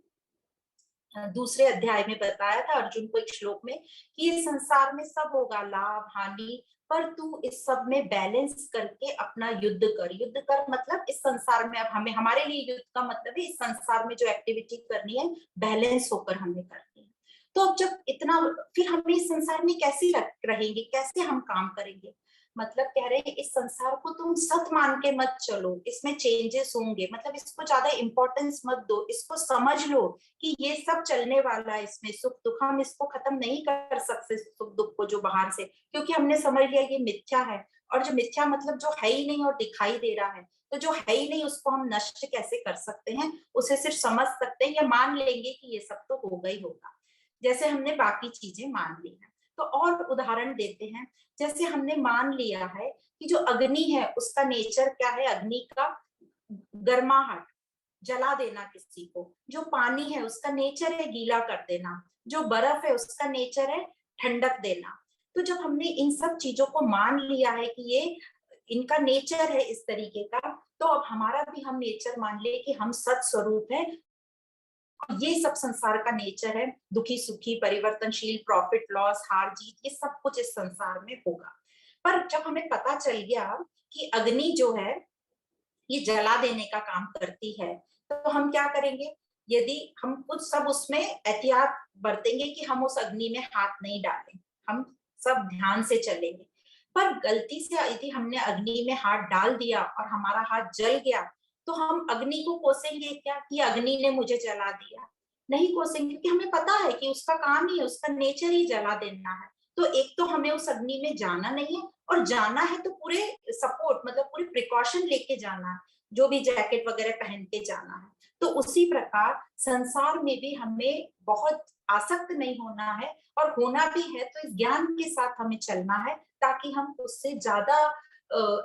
दूसरे अध्याय में बताया था अर्जुन को एक श्लोक में, कि ये संसार में सब होगा, लाभ हानि, पर तू इस सब में बैलेंस करके अपना युद्ध कर। युद्ध कर मतलब इस संसार में, अब हमें, हमारे लिए युद्ध का मतलब है इस संसार में जो एक्टिविटी करनी है बैलेंस होकर हमें करनी है। तो अब जब इतना, फिर हम इस संसार में कैसे रहेंगे, कैसे हम काम करेंगे, मतलब कह रहे हैं इस संसार को तुम सत मान के मत चलो, इसमें चेंजेस होंगे, मतलब इसको ज्यादा इंपॉर्टेंस मत दो, इसको समझ लो कि ये सब चलने वाला है, इसमें सुख दुख, हम इसको खत्म नहीं कर सकते सुख दुख को जो बाहर से, क्योंकि हमने समझ लिया ये मिथ्या है। और जो मिथ्या मतलब जो है ही नहीं और दिखाई दे रहा है, तो जो है ही नहीं उसको हम नष्ट कैसे कर सकते हैं, उसे सिर्फ समझ सकते हैं या मान लेंगे कि ये सब तो होगा ही होगा, जैसे हमने बाकी चीजें मान ली है। तो और उदाहरण देते हैं, जैसे हमने मान लिया है कि जो अग्नि है उसका नेचर क्या है, अग्नि का गर्माहट, जला देना किसी को, जो पानी है उसका नेचर है गीला कर देना, जो बर्फ है उसका नेचर है ठंडक देना। तो जब हमने इन सब चीजों को मान लिया है कि ये इनका नेचर है इस तरीके का, तो अब हमारा भी हम नेचर मान ले कि हम सत स्वरूप है, ये सब संसार का नेचर है, दुखी सुखी परिवर्तनशील, प्रॉफिट लॉस हार जीत, ये सब कुछ इस संसार में होगा। पर जब हमें पता चल गया कि अग्नि जो है ये जला देने का काम करती है, तो हम क्या करेंगे, यदि हम कुछ सब उसमें एहतियात बरतेंगे कि हम उस अग्नि में हाथ नहीं डालें, हम सब ध्यान से चलेंगे। पर गलती से यदि हमने अग्नि में हाथ डाल दिया और हमारा हाथ जल गया, तो हम अग्नि को कोसेंगे क्या कि अग्नि ने मुझे जला दिया, नहीं कोसेंगे, क्योंकि हमें पता है कि उसका काम ही है, उसका नेचर ही जला देना है। तो एक तो हमें उस अग्नि में जाना नहीं है, और जाना है तो पूरे सपोर्ट, मतलब पूरे प्रिकॉशन लेके जाना है, जो भी जैकेट वगैरह पहन के जाना है। तो उसी प्रकार संसार में भी हमें बहुत आसक्त नहीं होना है, और होना भी है तो इस ज्ञान के साथ हमें चलना है, ताकि हम उससे ज्यादा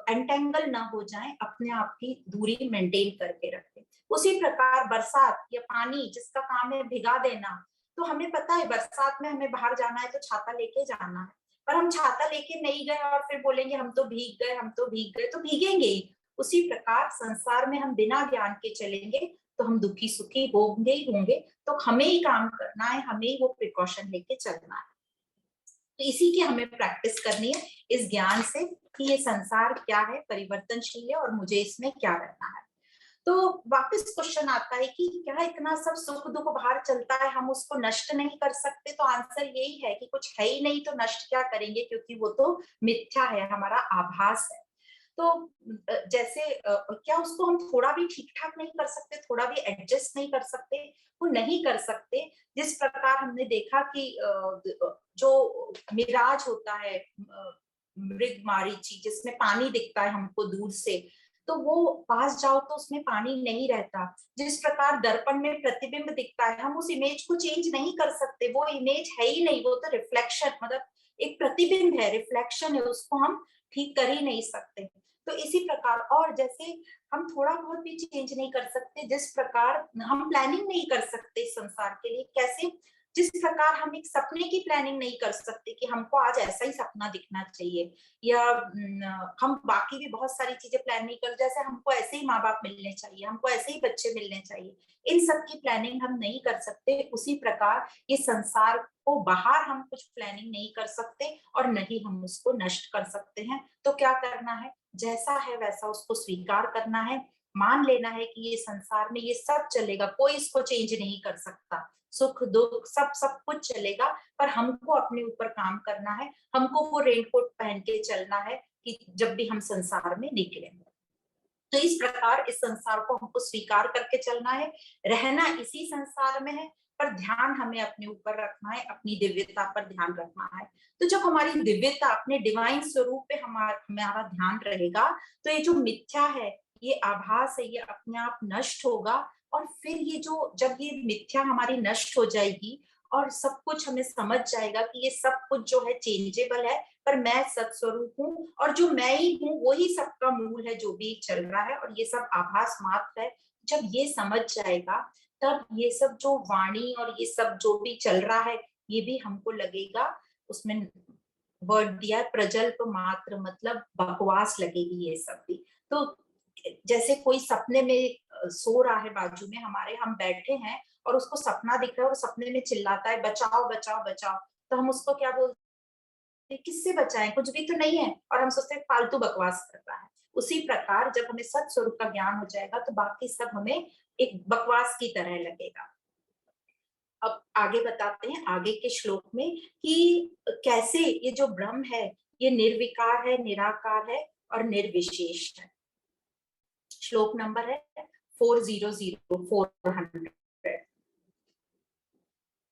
एंटेंगल ना हो जाएं, अपने आप की दूरी मेंटेन करके रखें। उसी प्रकार बरसात या पानी जिसका काम है भिगा देना, तो हमें पता है बरसात में हमें बाहर जाना है तो छाता लेके जाना है, पर हम छाता लेके नहीं गए और फिर बोलेंगे हम तो भीग गए, हम तो भीग गए, तो भीगेंगे ही। उसी प्रकार संसार में हम बिना ज्ञान के चलेंगे तो हम दुखी सुखी होंगे ही होंगे। तो हमें ही काम करना है, हमें ही वो प्रिकॉशन लेके चलना है। तो इसी की हमें प्रैक्टिस करनी है, इस ज्ञान से कि ये संसार क्या है, परिवर्तनशील है, और मुझे इसमें क्या रहना है। तो वापस क्वेश्चन आता है कि क्या इतना सब सुख दुख बाहर चलता है, हम उसको नष्ट नहीं कर सकते? तो आंसर यही है कि कुछ है ही नहीं तो नष्ट क्या करेंगे, क्योंकि वो तो मिथ्या है, हमारा आभास है। तो जैसे क्या उसको हम थोड़ा भी ठीक ठाक नहीं कर सकते, थोड़ा भी एडजस्ट नहीं कर सकते? वो नहीं कर सकते। जिस प्रकार हमने देखा कि जो मिराज होता है, मृग मारीची, जिसमें पानी दिखता है हमको दूर से, तो वो पास जाओ तो उसमें पानी नहीं रहता। जिस प्रकार दर्पण में प्रतिबिंब दिखता है, हम उस इमेज को चेंज नहीं कर सकते, वो इमेज है ही नहीं, वो तो रिफ्लेक्शन, मतलब एक प्रतिबिंब है, रिफ्लेक्शन है, उसको हम ठीक कर ही नहीं सकते। तो इसी प्रकार, और जैसे हम थोड़ा बहुत भी चेंज नहीं कर सकते, जिस प्रकार हम प्लानिंग नहीं कर सकते इस संसार के लिए, कैसे जिस प्रकार हम एक सपने की प्लानिंग नहीं कर सकते कि हमको आज ऐसा ही सपना दिखना चाहिए, या हम बाकी भी बहुत सारी चीजें प्लान नहीं कर, जैसे हमको ऐसे ही माँ बाप मिलने चाहिए, हमको ऐसे ही बच्चे मिलने चाहिए, इन सब की प्लानिंग हम नहीं कर सकते। उसी प्रकार ये संसार को बाहर हम कुछ प्लानिंग नहीं कर सकते और नहीं हम उसको नष्ट कर सकते हैं। तो क्या करना है, जैसा है वैसा उसको स्वीकार करना है, मान लेना है कि ये संसार में ये सब चलेगा, कोई इसको चेंज नहीं कर सकता, सुख दुख सब सब कुछ चलेगा, पर हमको अपने ऊपर काम करना है, हमको वो रेनकोट पहन के चलना है कि जब भी हम संसार में निकलेंगे। तो इस प्रकार इस संसार को हमको स्वीकार करके चलना है, रहना इसी संसार में है, पर ध्यान हमें अपने ऊपर रखना है, अपनी दिव्यता पर ध्यान रखना है। तो जब हमारी दिव्यता अपने डिवाइन स्वरूप पे हमारा ध्यान रहेगा, तो ये जो मिथ्या है, ये आभास है, ये अपने आप नष्ट होगा। और फिर ये जो जब ये मिथ्या हमारी नष्ट हो जाएगी और सब कुछ हमें समझ जाएगा कि ये सब कुछ जो है चेंजेबल है, पर मैं सत्स्वरूप हूँ और जो मैं ही हूँ वही सबका मूल है, जो भी चल रहा है और ये सब आभास मात्र है। जब ये समझ जाएगा, तब ये सब जो वाणी और ये सब जो भी चल रहा है, ये भी हमको लगेगा, उसमें वर्ड दिया है प्रजल्प मात्र, मतलब बकवास लगेगी ये सब भी। तो जैसे कोई सपने में सो रहा है बाजू में हमारे, हम बैठे हैं और उसको सपना दिख रहा है और सपने में चिल्लाता है बचाओ बचाओ बचाओ, तो हम उसको क्या बोलते हैं, किससे बचाएं, कुछ भी तो नहीं है, और हम सोचते हैं फालतू बकवास कर रहा है। उसी प्रकार जब हमें सत स्वरूप का ज्ञान हो जाएगा, तो बाकी सब हमें एक बकवास की तरह लगेगा। अब आगे बताते हैं आगे के श्लोक में कि कैसे ये जो ब्रह्म है, ये निर्विकार है, निराकार है और निर्विशेष है। श्लोक नंबर है 400 400।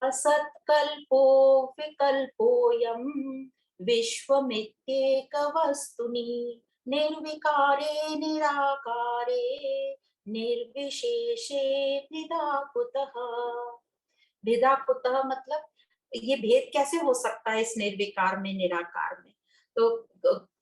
असत्कल्पो विकल्पोऽयं विश्वमित्येकवस्तुनि निर्विकारे निराकारे निर्विशेषे भेदा कुतः। भेदा कुतः मतलब ये भेद कैसे हो सकता है इस निर्विकार में निराकार में। तो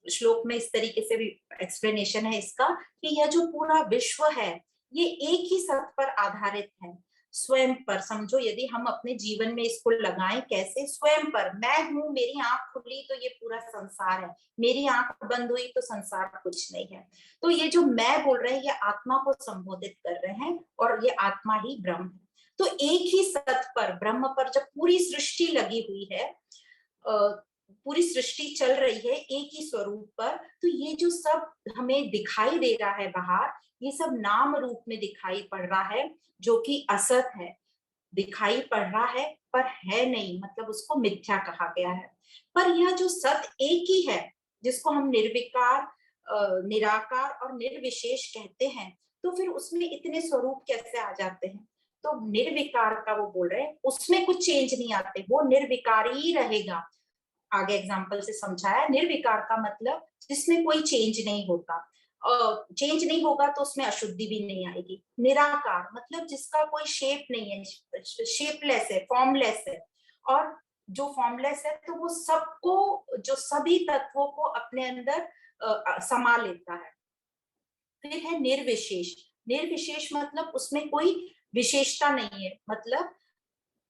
श्लोक में इस तरीके से भी एक्सप्लेनेशन है इसका कि यह जो पूरा विश्व है, ये एक ही सत्य पर आधारित है, स्वयं पर। समझो यदि हम अपने जीवन में इसको लगाएं, कैसे, स्वयं पर। मैं हूं, मेरी आंख खुली तो ये पूरा संसार है, मेरी आंख बंद हुई तो संसार कुछ नहीं है। तो ये जो मैं बोल रहे हैं, ये आत्मा को संबोधित कर रहे हैं और ये आत्मा ही ब्रह्म है। तो एक ही सत्य पर, ब्रह्म पर जब पूरी सृष्टि लगी हुई है, पूरी सृष्टि चल रही है एक ही स्वरूप पर, तो ये जो सब हमें दिखाई दे रहा है बाहर, ये सब नाम रूप में दिखाई पड़ रहा है, जो कि असत है, दिखाई पड़ रहा है पर है नहीं, मतलब उसको मिथ्या कहा गया है। पर यह जो सत्य एक ही है, जिसको हम निर्विकार, निराकार और निर्विशेष कहते हैं, तो फिर उसमें इतने स्वरूप कैसे आ जाते हैं। तो निर्विकार का वो बोल रहे हैं, उसमें कुछ चेंज नहीं आते, वो निर्विकारी ही रहेगा। आगे एग्जाम्पल से समझाया, निर्विकार का मतलब जिसमें कोई चेंज नहीं होता, चेंज नहीं होगा तो उसमें अशुद्धि भी नहीं आएगी। निराकार मतलब जिसका कोई शेप नहीं है, शेपलेस है, फॉर्मलेस है, और जो फॉर्मलेस है तो वो सबको, जो सभी तत्वों को अपने अंदर समा लेता है। फिर है निर्विशेष। निर्विशेष मतलब उसमें कोई विशेषता नहीं है, मतलब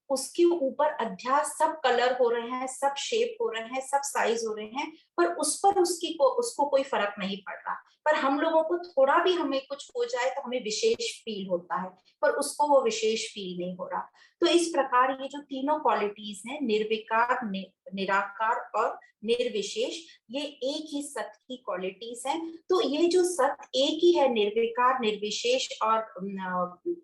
उसके ऊपर अध्यास, सब कलर हो रहे हैं, सब शेप हो रहे हैं, सब साइज हो रहे हैं, पर उस पर उसको कोई फर्क नहीं पड़ रहा। पर हम लोगों को थोड़ा भी हमें कुछ हो जाए तो हमें विशेष फील होता है, पर उसको वो विशेष फील नहीं हो रहा। तो इस प्रकार ये जो तीनों क्वालिटीज हैं, निर्विकार, निराकार और निर्विशेष, ये एक ही सत्य की क्वालिटीज हैं। तो ये जो सत्य एक ही है, निर्विकार, निर्विशेष और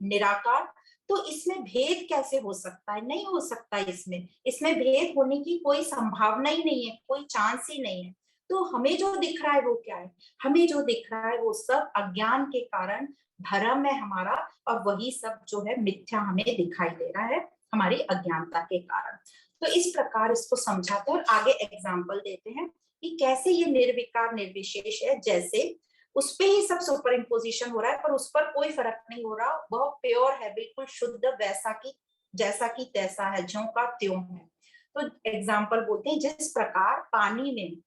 निराकार, तो इसमें भेद कैसे हो सकता है, नहीं हो सकता। इसमें इसमें भेद होने की कोई संभावना ही नहीं है, कोई चांस ही नहीं है। तो हमें जो दिख रहा है वो क्या है, हमें जो दिख रहा है वो सब अज्ञान के कारण भ्रम है हमारा, और वही सब जो है मिथ्या हमें दिखाई दे रहा है हमारी अज्ञानता के कारण। तो इस प्रकार इसको समझाते हैं और आगे एग्जाम्पल देते हैं कि कैसे ये निर्विकार निर्विशेष है। जैसे उस पे ही सब सुपर इम्पोजिशन हो रहा है, पर उस पर कोई फर्क नहीं हो रहा, वह प्योर है, बिल्कुल शुद्ध, वैसा की जैसा की तैसा है, ज्यों का त्यों है। तो एग्जाम्पल बोलते हैं, जिस प्रकार पानी में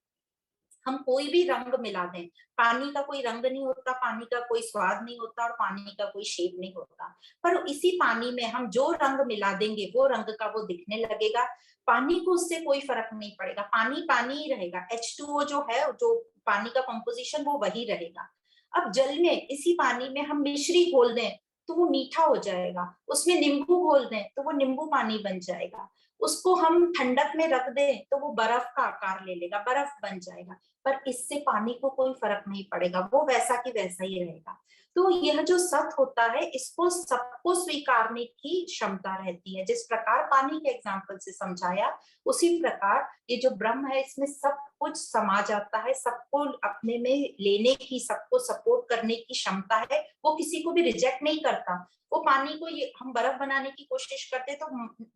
हम कोई भी रंग मिला दें, पानी का कोई रंग नहीं होता, पानी का कोई स्वाद नहीं होता और पानी का कोई शेप नहीं होता, पर इसी पानी में हम जो रंग मिला देंगे वो रंग का वो दिखने लगेगा। पानी को उससे कोई फर्क नहीं पड़ेगा, पानी पानी ही रहेगा, H2O जो है, जो पानी का कंपोजिशन वो वही रहेगा। अब जल में, इसी पानी में हम मिश्री घोल दें तो वो मीठा हो जाएगा, उसमें नींबू घोल दें तो वो नींबू पानी बन जाएगा, उसको हम ठंडक में रख दें तो वो बर्फ का आकार ले लेगा, बर्फ बन जाएगा। पर इससे पानी को कोई फर्क नहीं पड़ेगा, वो वैसा की वैसा ही रहेगा। तो यह जो सत होता है, इसको सबको स्वीकारने की क्षमता रहती है। जिस प्रकार पानी के एग्जाम्पल से समझाया, उसी प्रकार ये जो ब्रह्म है, इसमें सब कुछ समा जाता है, सबको अपने में लेने की, सबको सपोर्ट करने की क्षमता है। वो किसी को भी रिजेक्ट नहीं करता। वो पानी को, ये हम बर्फ बनाने की कोशिश करते तो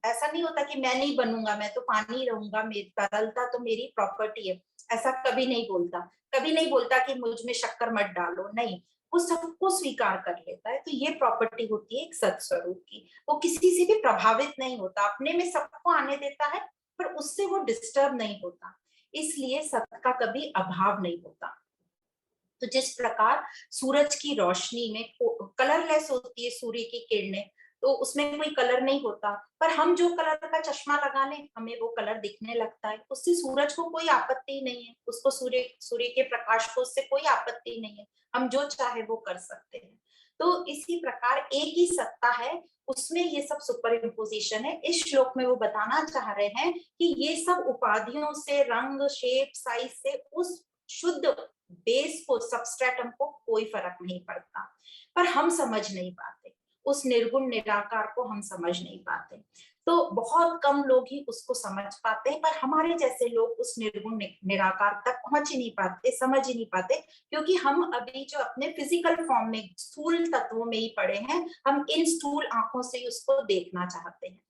ऐसा नहीं होता कि मैं नहीं बनूंगा, मैं तो पानी रहूंगा, मेरी तरलता तो मेरी प्रॉपर्टी है, ऐसा कभी नहीं बोलता। कभी नहीं बोलता कि मुझ में शक्कर मत डालो, नहीं, वो सबको स्वीकार कर लेता है। तो ये प्रॉपर्टी होती है एक सत्स्वरूप की। वो किसी से भी प्रभावित नहीं होता, अपने में सबको आने देता है, पर उससे वो डिस्टर्ब नहीं होता, इसलिए सत का कभी अभाव नहीं होता। तो जिस प्रकार सूरज की रोशनी में कलरलेस होती है सूर्य की किरणें, तो उसमें कोई कलर नहीं होता, पर हम जो कलर का चश्मा लगा लें हमें वो कलर दिखने लगता है, उससे सूरज को कोई आपत्ति नहीं है, उसको सूर्य सूर्य के प्रकाश को उससे कोई आपत्ति नहीं है, हम जो चाहे वो कर सकते हैं। तो इसी प्रकार एक ही सत्ता है, उसमें ये सब सुपर इम्पोजिशन है। इस श्लोक में वो बताना चाह रहे हैं कि ये सब उपाधियों से, रंग, शेप, साइज से उस शुद्ध बेस को, सबस्ट्रेटम को कोई फर्क नहीं पड़ता, पर हम समझ नहीं पाते, उस निर्गुण निराकार को हम समझ नहीं पाते। तो बहुत कम लोग ही उसको समझ पाते हैं, पर हमारे जैसे लोग उस निर्गुण निराकार तक पहुंच ही नहीं पाते, समझ ही नहीं पाते, क्योंकि हम अभी जो अपने फिजिकल फॉर्म में, स्थूल तत्वों में ही पड़े हैं, हम इन स्थूल आंखों से ही उसको देखना चाहते हैं।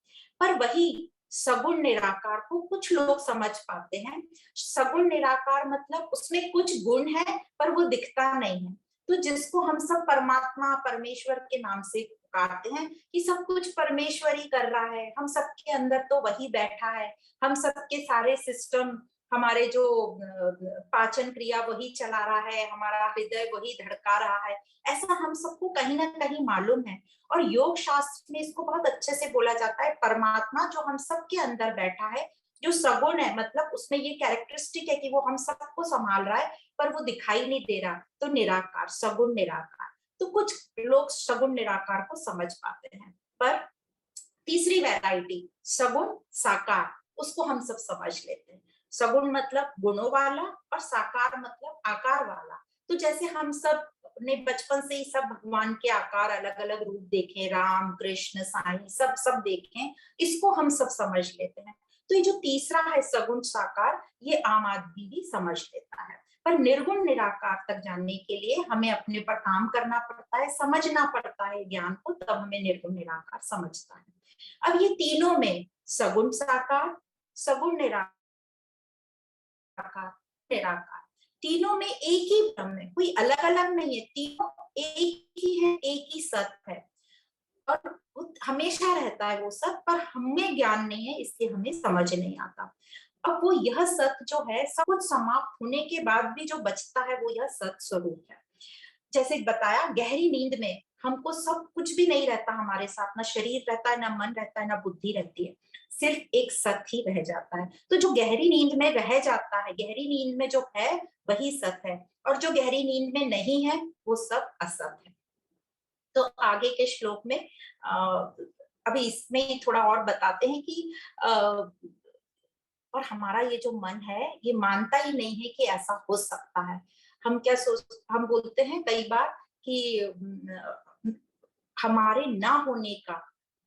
पर वही सगुण निराकार को कुछ लोग समझ पाते हैं। सगुण निराकार मतलब उसमें कुछ गुण है पर वो दिखता नहीं है। तो जिसको हम सब परमात्मा, परमेश्वर के नाम से पुकारते हैं कि सब कुछ परमेश्वर ही कर रहा है, हम सबके अंदर तो वही बैठा है, हम सबके सारे सिस्टम, हमारे जो पाचन क्रिया वही चला रहा है, हमारा हृदय वही धड़का रहा है, ऐसा हम सबको कहीं ना कहीं मालूम है। और योग शास्त्र में इसको बहुत अच्छे से बोला जाता है, परमात्मा जो हम सबके अंदर बैठा है, जो सगुण है, मतलब उसमें ये कैरेक्टरिस्टिक है कि वो हम सबको संभाल रहा है, पर वो दिखाई नहीं दे रहा, तो निराकार, सगुण निराकार। तो कुछ लोग सगुण निराकार को समझ पाते हैं, पर तीसरी वैरायटी सगुण साकार, उसको हम सब समझ लेते हैं। सगुण मतलब गुणों वाला और साकार मतलब आकार वाला। तो जैसे हम सब ने बचपन से ही सब भगवान के आकार, अलग अलग रूप देखे, राम, कृष्ण, साईं, सब सब देखे, इसको हम सब समझ लेते हैं। तो ये जो तीसरा है सगुण साकार, ये आम आदमी भी समझ लेता है, पर निर्गुण निराकार तक जानने के लिए हमें अपने पर काम करना पड़ता है, समझना पड़ता है ज्ञान को, तब हमें निर्गुण निराकार समझता है। अब ये तीनों में, सगुण साकार, सगुण निराकार, निराकार, तीनों में एक ही ब्रह्म है, कोई अलग अलग नहीं है, तीनों एक ही है, एक ही सत्य है, और हमेशा रहता है वो सब, पर हमें ज्ञान नहीं है, इसलिए हमें समझ नहीं आता। अब वो यह सत्य जो है, सब कुछ समाप्त होने के बाद भी जो बचता है वो यह सत्य स्वरूप है। जैसे बताया, गहरी नींद में हमको सब कुछ भी नहीं रहता हमारे साथ, ना शरीर रहता है, ना मन रहता है, ना बुद्धि रहती है, सिर्फ एक सत्य ही रह जाता है। तो जो गहरी नींद में रह जाता है, गहरी नींद में जो है वही सत्य है, और जो गहरी नींद में नहीं है वो सब असत है। तो आगे के श्लोक में अभी इसमें थोड़ा और बताते हैं कि और हमारा ये जो मन है, ये मानता ही नहीं है कि ऐसा हो सकता है। हम क्या सोच, हम बोलते हैं कई बार कि हमारे ना होने का,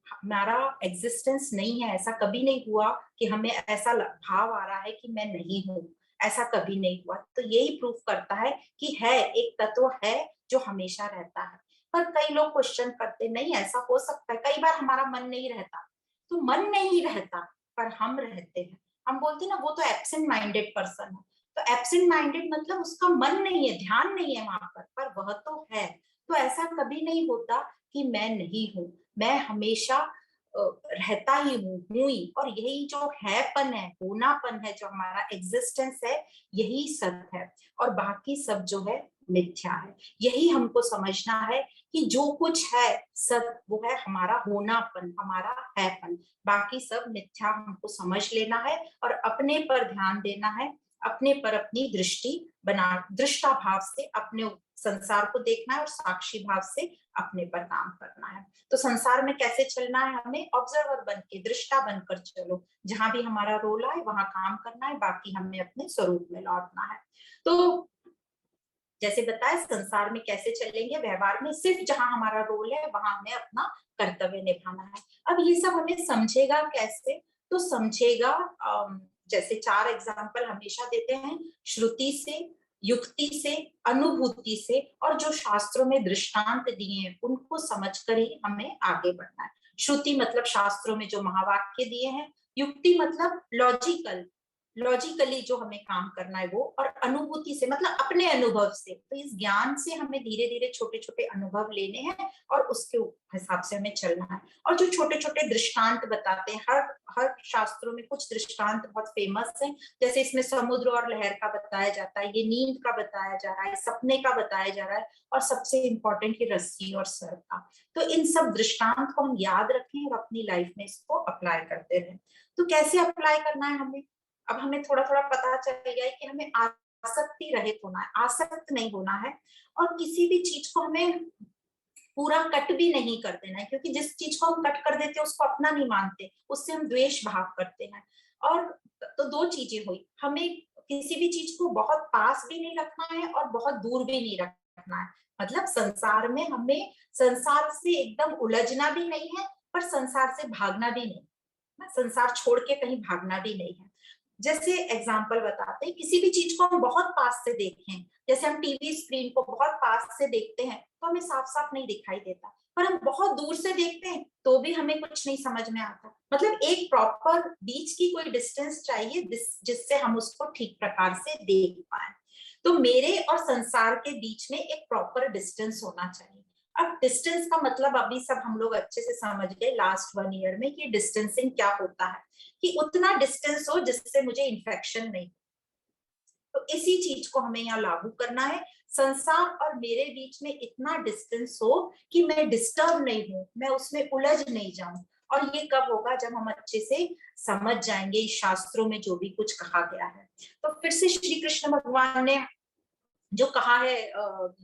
हमारा एग्जिस्टेंस नहीं है, ऐसा कभी नहीं हुआ कि हमें ऐसा भाव आ रहा है कि मैं नहीं हूँ, ऐसा कभी नहीं हुआ। तो यही प्रूफ करता है कि है, एक तत्व है जो हमेशा रहता है। पर कई लोग क्वेश्चन करते, नहीं ऐसा हो सकता है, कई बार हमारा मन नहीं रहता, तो मन नहीं रहता पर हम रहते हैं। हम बोलते हैं ना, वो तो एब्सेंट माइंडेड पर्सन है। तो एब्सेंट माइंडेड मतलब उसका मन नहीं है, ध्यान नहीं है वहां पर वह तो है। तो ऐसा कभी नहीं होता कि मैं नहीं हूं, मैं हमेशा रहता ही हूँ ही, और यही जो हैपन है, होनापन है, जो हमारा एग्जिस्टेंस है, यही सत्य है और बाकी सब जो है मिथ्या है। यही हमको समझना है कि जो कुछ है सब वो है हमारा होनापन, हमारा हैपन, बाकी सब मिथ्या हमको समझ लेना है और अपने पर ध्यान देना है, अपने पर अपनी दृष्टि बना, दृष्टा भाव से अपने संसार को देखना है और साक्षी भाव से अपने पर काम करना है। तो संसार में कैसे चलना है, हमें ऑब्जर्वर बन के, दृष्टा बनकर चलो, जहां भी हमारा रोल आए वहां काम करना है, बाकी हमें अपने स्वरूप में लौटना है। तो जैसे बताया संसार में कैसे चलेंगे, व्यवहार में सिर्फ जहां हमारा रोल है वहां हमें अपना कर्तव्य निभाना है। अब ये सब हमें समझेगा कैसे, तो समझेगा जैसे 4 एग्जाम्पल हमेशा देते हैं, श्रुति से, युक्ति से, अनुभूति से, और जो शास्त्रों में दृष्टांत दिए हैं उनको समझकर ही हमें आगे बढ़ना है। श्रुति मतलब शास्त्रों में जो महावाक्य दिए हैं, युक्ति मतलब लॉजिकली जो हमें काम करना है वो, और अनुभूति से मतलब अपने अनुभव से। तो इस ज्ञान से हमें धीरे धीरे छोटे छोटे अनुभव लेने हैं और उसके हिसाब से हमें चलना है। और जो छोटे छोटे दृष्टांत बताते हैं, हर हर शास्त्रों में कुछ दृष्टांत बहुत फेमस है, जैसे इसमें समुद्र और लहर का बताया जाता है, ये नींद का बताया जा रहा है, सपने का बताया जा रहा है, और सबसे इंपॉर्टेंट है रस्सी और सर्प का। तो इन सब दृष्टांत को हम याद रखें और अपनी लाइफ में इसको अप्लाई करते रहें। तो कैसे अप्लाई करना है हमें, अब हमें थोड़ा थोड़ा पता चल गया है कि हमें आसक्ति रहित होना है, आसक्त नहीं होना है, और किसी भी चीज को हमें पूरा कट भी नहीं कर देना है, क्योंकि जिस चीज को हम कट कर देते हैं उसको अपना नहीं मानते, उससे हम द्वेष भाव करते हैं। और तो 2 चीजें हुई, हमें किसी भी चीज को बहुत पास भी नहीं रखना है और बहुत दूर भी नहीं रखना है। मतलब संसार में हमें संसार से एकदम उलझना भी नहीं है, पर संसार से भागना भी नहीं, संसार छोड़ के कहीं भागना भी नहीं है। जैसे एग्जाम्पल बताते हैं, किसी भी चीज को हम बहुत पास से देखें, जैसे हम टीवी स्क्रीन को बहुत पास से देखते हैं तो हमें साफ साफ नहीं दिखाई देता, पर हम बहुत दूर से देखते हैं तो भी हमें कुछ नहीं समझ में आता। मतलब एक प्रॉपर बीच की कोई डिस्टेंस चाहिए जिससे हम उसको ठीक प्रकार से देख पाए। तो मेरे और संसार के बीच में एक प्रॉपर डिस्टेंस होना चाहिए। अब डिस्टेंस का मतलब अभी सब हम लोग अच्छे से समझ गए लास्ट 1 ईयर में कि डिस्टेंसिंग क्या होता है, कि उतना डिस्टेंस हो जिससे मुझे इन्फेक्शन नहीं। तो इसी चीज को हमें यहाँ लागू करना है, संसार और मेरे बीच में इतना डिस्टेंस हो कि मैं डिस्टर्ब नहीं हूं, मैं उसमें उलझ नहीं जाऊं। और ये कब होगा, जब हम अच्छे से समझ जाएंगे इस शास्त्रों में जो भी कुछ कहा गया है। तो फिर से श्री कृष्ण भगवान ने जो कहा है,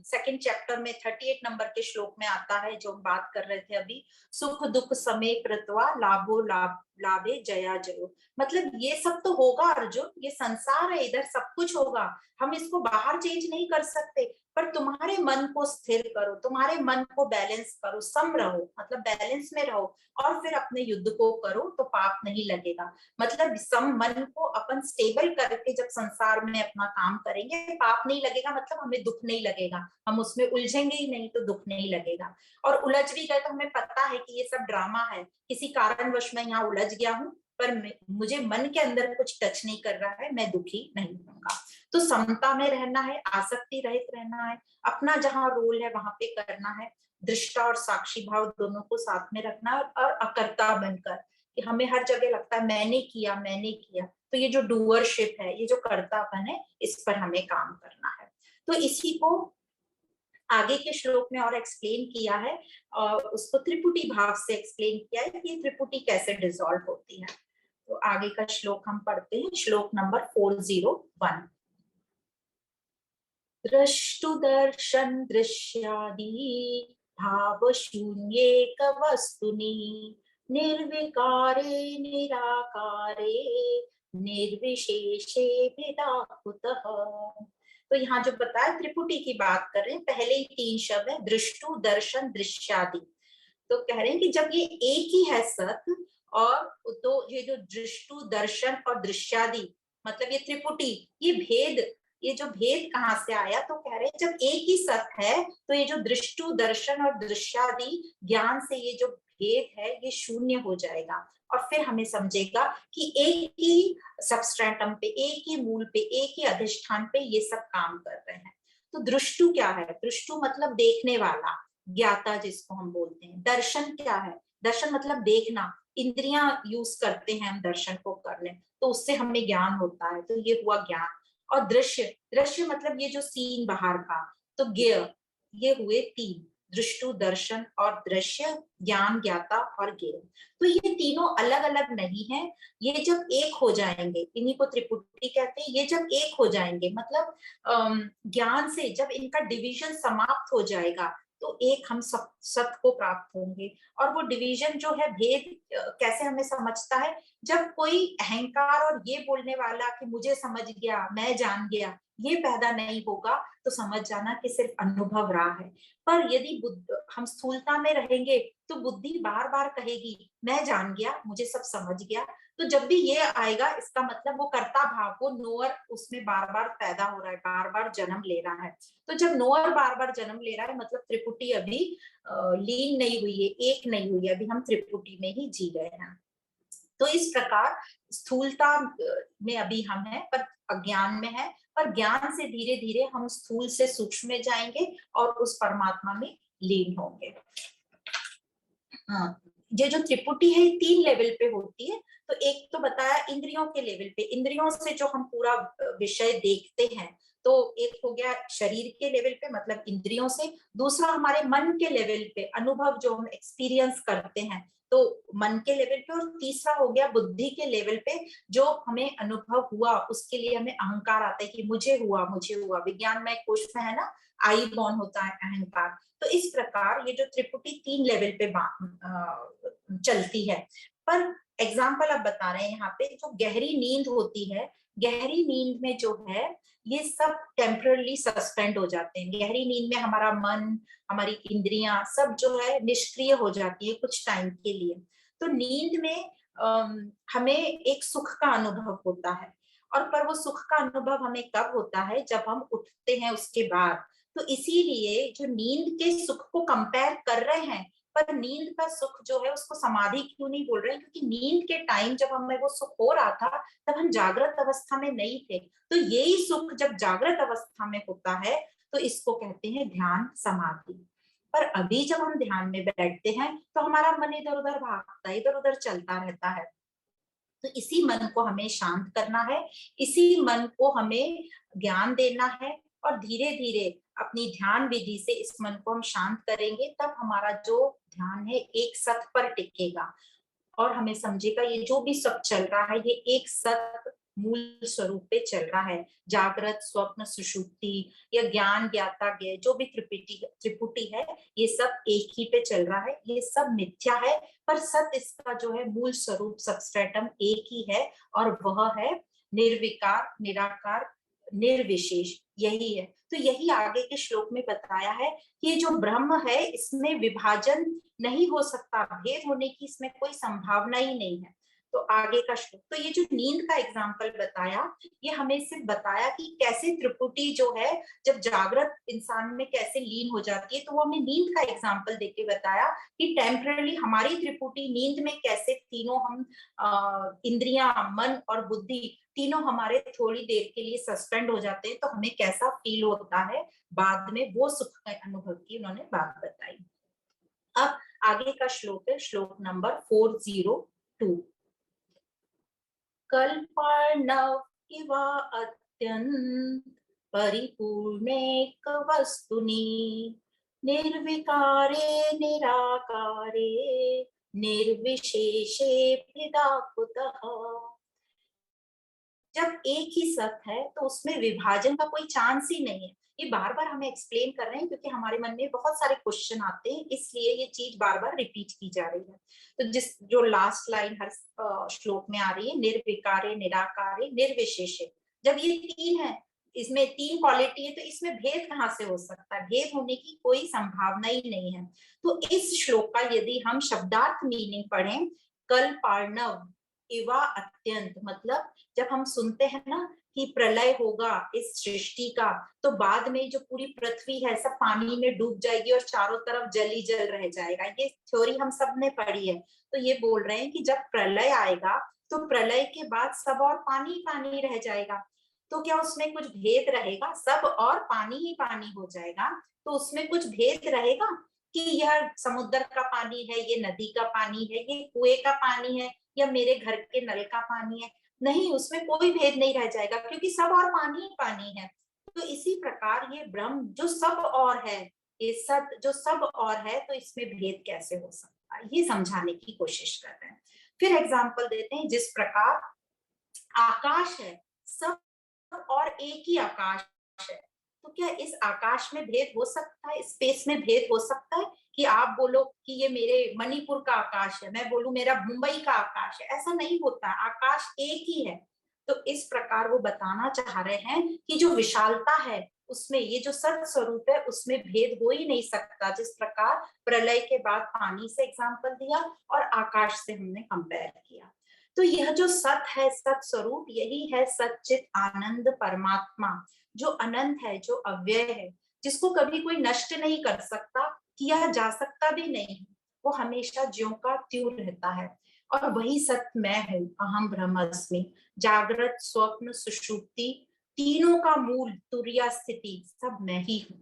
2nd चैप्टर में 38 नंबर के श्लोक में आता है, जो हम बात कर रहे थे अभी, सुख दुख समे कृत्वा लाभो लाभे जया जयो। मतलब ये सब तो होगा अर्जुन, ये संसार है, इधर सब कुछ होगा, हम इसको बाहर चेंज नहीं कर सकते, पर तुम्हारे मन को स्थिर करो, तुम्हारे मन को बैलेंस करो, सम रहो, मतलब बैलेंस में रहो, और फिर अपने युद्ध को करो तो पाप नहीं लगेगा। मतलब सम मन को अपन स्टेबल करके जब संसार में अपना काम करेंगे, पाप नहीं लगेगा, मतलब हमें दुख नहीं लगेगा, हम उसमें उलझेंगे ही नहीं तो दुख नहीं लगेगा। और उलझ भी गए तो हमें पता है कि ये सब ड्रामा है, किसी कारणवश मैं यहाँ उलझ गया हूँ, पर मुझे मन के अंदर कुछ टच नहीं कर रहा है, मैं दुखी नहीं होऊंगा। तो समता में रहना है, आसक्ति रहित रहना है, अपना जहाँ रोल है वहां पे करना है, दृष्टा और साक्षी भाव दोनों को साथ में रखना है, और अकर्ता बनकर, कि हमें हर जगह लगता है मैंने किया मैंने किया, तो ये जो डूअरशिप है, ये जो कर्तापन है, इस पर हमें काम करना है। तो इसी को आगे के श्लोक में और एक्सप्लेन किया है, और उसको त्रिपुटी भाव से एक्सप्लेन किया है कि त्रिपुटी कैसे डिसॉल्व होती है। तो आगे का श्लोक हम पढ़ते हैं, श्लोक नंबर 401। दृष्टुदर्शन दृश्यादि भाव शून्येक वस्तुनि निर्विकारे निराकारे निर्विशेषे भेदाकुतः। तो यहाँ जो बताया त्रिपुटी की बात कर रहे हैं, पहले ही 3 शब्द है, दृष्टु दर्शन दृश्यादि। तो कह रहे हैं कि जब ये एक ही है सत्य, और तो ये जो दृष्टु दर्शन और दृश्यादि, मतलब ये त्रिपुटी, ये भेद, ये जो भेद कहाँ से आया, तो कह रहे हैं जब एक ही सत्य है तो ये जो दृष्टु दर्शन और दृश्यादि ज्ञान से ये जो भेद है ये शून्य हो जाएगा, और फिर हमें समझेगा कि एक ही सबस्ट्रेटम पे, एक ही मूल पे, एक ही अधिष्ठान पे ये सब काम कर रहे हैं। तो दृष्टु क्या है, दृष्टु मतलब देखने वाला, ज्ञाता जिसको हम बोलते हैं। दर्शन क्या है, दर्शन मतलब देखना, इंद्रियां यूज करते हैं हम दर्शन को करने, तो उससे हमें ज्ञान होता है, तो ये हुआ ज्ञान। और दृश्य, दृश्य मतलब ये जो सीन बाहर का, तो ज्ञेय, ये हुए तीन, दृष्टु, दर्शन और दृश्य, ज्ञान, ज्ञाता और ज्ञेय। तो ये तीनों अलग अलग नहीं है, ये जब एक हो जाएंगे, इन्हीं को त्रिपुटी कहते हैं, ये जब एक हो जाएंगे मतलब ज्ञान से जब इनका डिवीजन समाप्त हो जाएगा, तो एक हम सब सत को प्राप्त होंगे। और वो डिवीजन जो है, भेद कैसे हमें समझता है, जब कोई अहंकार और ये बोलने वाला कि मुझे समझ गया, मैं जान गया, ये पैदा नहीं होगा, तो समझ जाना कि सिर्फ अनुभव रहा है। पर यदि हम स्थूलता में रहेंगे, तो बुद्धि बार बार कहेगी मैं जान गया, मुझे सब समझ गया। तो जब भी ये आएगा, इसका मतलब वो कर्ता भाव, वो नोअर उसमें बार बार पैदा हो रहा है, बार बार जन्म ले रहा है। तो जब नोअर बार बार जन्म ले रहा है, मतलब त्रिपुटी अभी लीन नहीं हुई है, एक नहीं हुई है, अभी हम त्रिपुटी में ही जी गए हैं। तो इस प्रकार स्थूलता में अभी हम हैं, पर अज्ञान में है, पर ज्ञान से धीरे धीरे हम स्थूल से सूक्ष्म में जाएंगे और उस परमात्मा में लीन होंगे। हाँ, ये जो त्रिपुटी है, तीन लेवल पे होती है। तो एक तो बताया इंद्रियों के लेवल पे, इंद्रियों से जो हम पूरा विषय देखते हैं, तो एक हो गया शरीर के लेवल पे, मतलब इंद्रियों से। दूसरा हमारे मन के लेवल पे, अनुभव जो हम एक्सपीरियंस करते हैं, तो मन के लेवल पे। और तीसरा हो गया बुद्धि के लेवल पे, जो हमें अनुभव हुआ उसके लिए हमें अहंकार आता है कि मुझे हुआ, मुझे हुआ। विज्ञान में कोश में है ना, आई बॉर्न होता है अहंकार। तो इस प्रकार ये जो त्रिपुटी तीन लेवल पे चलती है। पर एग्जाम्पल अब बता रहे हैं यहाँ पे, जो गहरी नींद होती है, गहरी नींद में जो है ये सब टेम्परली सस्पेंड हो जाते हैं। गहरी नींद में हमारा मन, हमारी इंद्रियां सब जो है निष्क्रिय हो जाती है कुछ टाइम के लिए। तो नींद में हमें एक सुख का अनुभव होता है। और पर वो सुख का अनुभव हमें कब होता है, जब हम उठते हैं उसके बाद। तो इसीलिए जो नींद के सुख को कंपेयर कर रहे हैं, पर नींद का सुख जो है उसको समाधि क्यों नहीं बोल रहे हैं, क्योंकि नींद के टाइम जब हमें वो सुख हो रहा था, तब हम जागृत अवस्था में नहीं थे। तो यही सुख जब जागृत अवस्था में होता है, तो इसको कहते हैं ध्यान समाधि। पर अभी जब हम ध्यान में बैठते हैं, तो हमारा मन इधर उधर भागता है, इधर उधर चलता रहता है। तो इसी मन को हमें शांत करना है, इसी मन को हमें ज्ञान देना है। और धीरे धीरे अपनी ध्यान विधि से इस मन को हम शांत करेंगे, तब हमारा जो ध्यान है एक सत पर टिकेगा। और हमें समझेगा ये जो भी सब चल रहा है, ये एक सत मूल स्वरूप पे चल रहा है। जागृत, स्वप्न, सुषुप्ति या ज्ञान, ज्ञाता, ज्ञेय, जो भी त्रिपुटी त्रिपुटी है, ये सब एक ही पे चल रहा है, ये सब मिथ्या है। पर सत इसका जो है मूल स्वरूप, सबस्ट्रेटम एक ही है, और वह है निर्विकार, निराकार, निर्विशेष, यही है। तो यही आगे के श्लोक में बताया है कि ये जो ब्रह्म है, इसमें विभाजन नहीं हो सकता, भेद होने की इसमें कोई संभावना ही नहीं है। तो आगे का श्लोक, तो ये जो नींद का एग्जाम्पल बताया, ये हमें सिर्फ बताया कि कैसे त्रिपुटी जो है जब जागृत इंसान में कैसे लीन हो जाती है। तो वो हमें नींद का एग्जाम्पल देके बताया कि टेम्परली हमारी त्रिपुटी नींद में कैसे तीनों हम इंद्रियां, मन और बुद्धि तीनों हमारे थोड़ी देर के लिए सस्पेंड हो जाते हैं, तो हमें कैसा फील होता है बाद में, वो सुख के अनुभव की उन्होंने बात बताई। अब आगे का श्लोक है, श्लोक नंबर 402। कल्पार्णव इव अत्यंत परिपूर्णेक वस्तुनि, निर्विकारे निराकारे निर्विशेषे भेदाकुतः। जब एक ही सत है, तो उसमें विभाजन का कोई चांस ही नहीं है। ये बार बार हमें एक्सप्लेन कर रहे हैं, क्योंकि हमारे मन में बहुत सारे क्वेश्चन आते हैं, इसलिए ये चीज बार बार रिपीट की जा रही है। तो जो लास्ट लाइन हर श्लोक में आ रही है, निर्विकारे निराकारे निर्विशेषे, जब ये तीन है, इसमें तीन क्वालिटी है, तो इसमें भेद कहाँ से हो सकता है, भेद होने की कोई संभावना ही नहीं है। तो इस श्लोक का यदि हम शब्दार्थ मीनिंग पढ़ें, कल पार्णव इवा अत्यंत, मतलब जब हम सुनते हैं ना कि प्रलय होगा इस सृष्टि का, तो बाद में जो पूरी पृथ्वी है सब पानी में डूब जाएगी और चारों तरफ जल ही जल रह जाएगा, ये थ्योरी हम सब ने पढ़ी है। तो ये बोल रहे हैं कि जब प्रलय आएगा, तो प्रलय के बाद सब और पानी पानी रह जाएगा। तो क्या उसमें कुछ भेद रहेगा, सब और पानी ही पानी हो जाएगा, तो उसमें कुछ भेद रहेगा? कि यह समुद्र का पानी है, ये नदी का पानी है, ये कुएं का पानी है, या मेरे घर के नल का पानी है। नहीं, उसमें कोई भेद नहीं रह जाएगा, क्योंकि सब और पानी ही पानी है। तो इसी प्रकार ये ब्रह्म जो सब और है, ये सत जो सब और है, तो इसमें भेद कैसे हो सकता है, ये समझाने की कोशिश कर रहे हैं। फिर एग्जाम्पल देते हैं, जिस प्रकार आकाश है, सब और एक ही आकाश है, तो क्या इस आकाश में भेद हो सकता है, स्पेस में भेद हो सकता है कि आप बोलो कि ये मेरे मणिपुर का आकाश है, मैं बोलूं मेरा मुंबई का आकाश है? ऐसा नहीं होता, आकाश एक ही है। तो इस प्रकार वो बताना चाह रहे हैं कि जो विशालता है उसमें, ये जो सत स्वरूप है उसमें भेद हो ही नहीं सकता। जिस प्रकार प्रलय के बाद पानी से एग्जाम्पल दिया और आकाश से हमने कंपेयर किया, तो यह जो सत है, सत स्वरूप, यही है सच्चित आनंद परमात्मा, जो अनंत है, जो अव्यय है, जिसको कभी कोई नष्ट नहीं कर सकता, किया जा सकता भी नहीं। वो हमेशा ज्यों का त्यों रहता है। और वही सत मैं हूँ, अहम ब्रह्मास्मि। जागृत, स्वप्न, सुषुप्ति, तीनों का मूल, तुर्या स्थिति, सब मैं ही हूँ।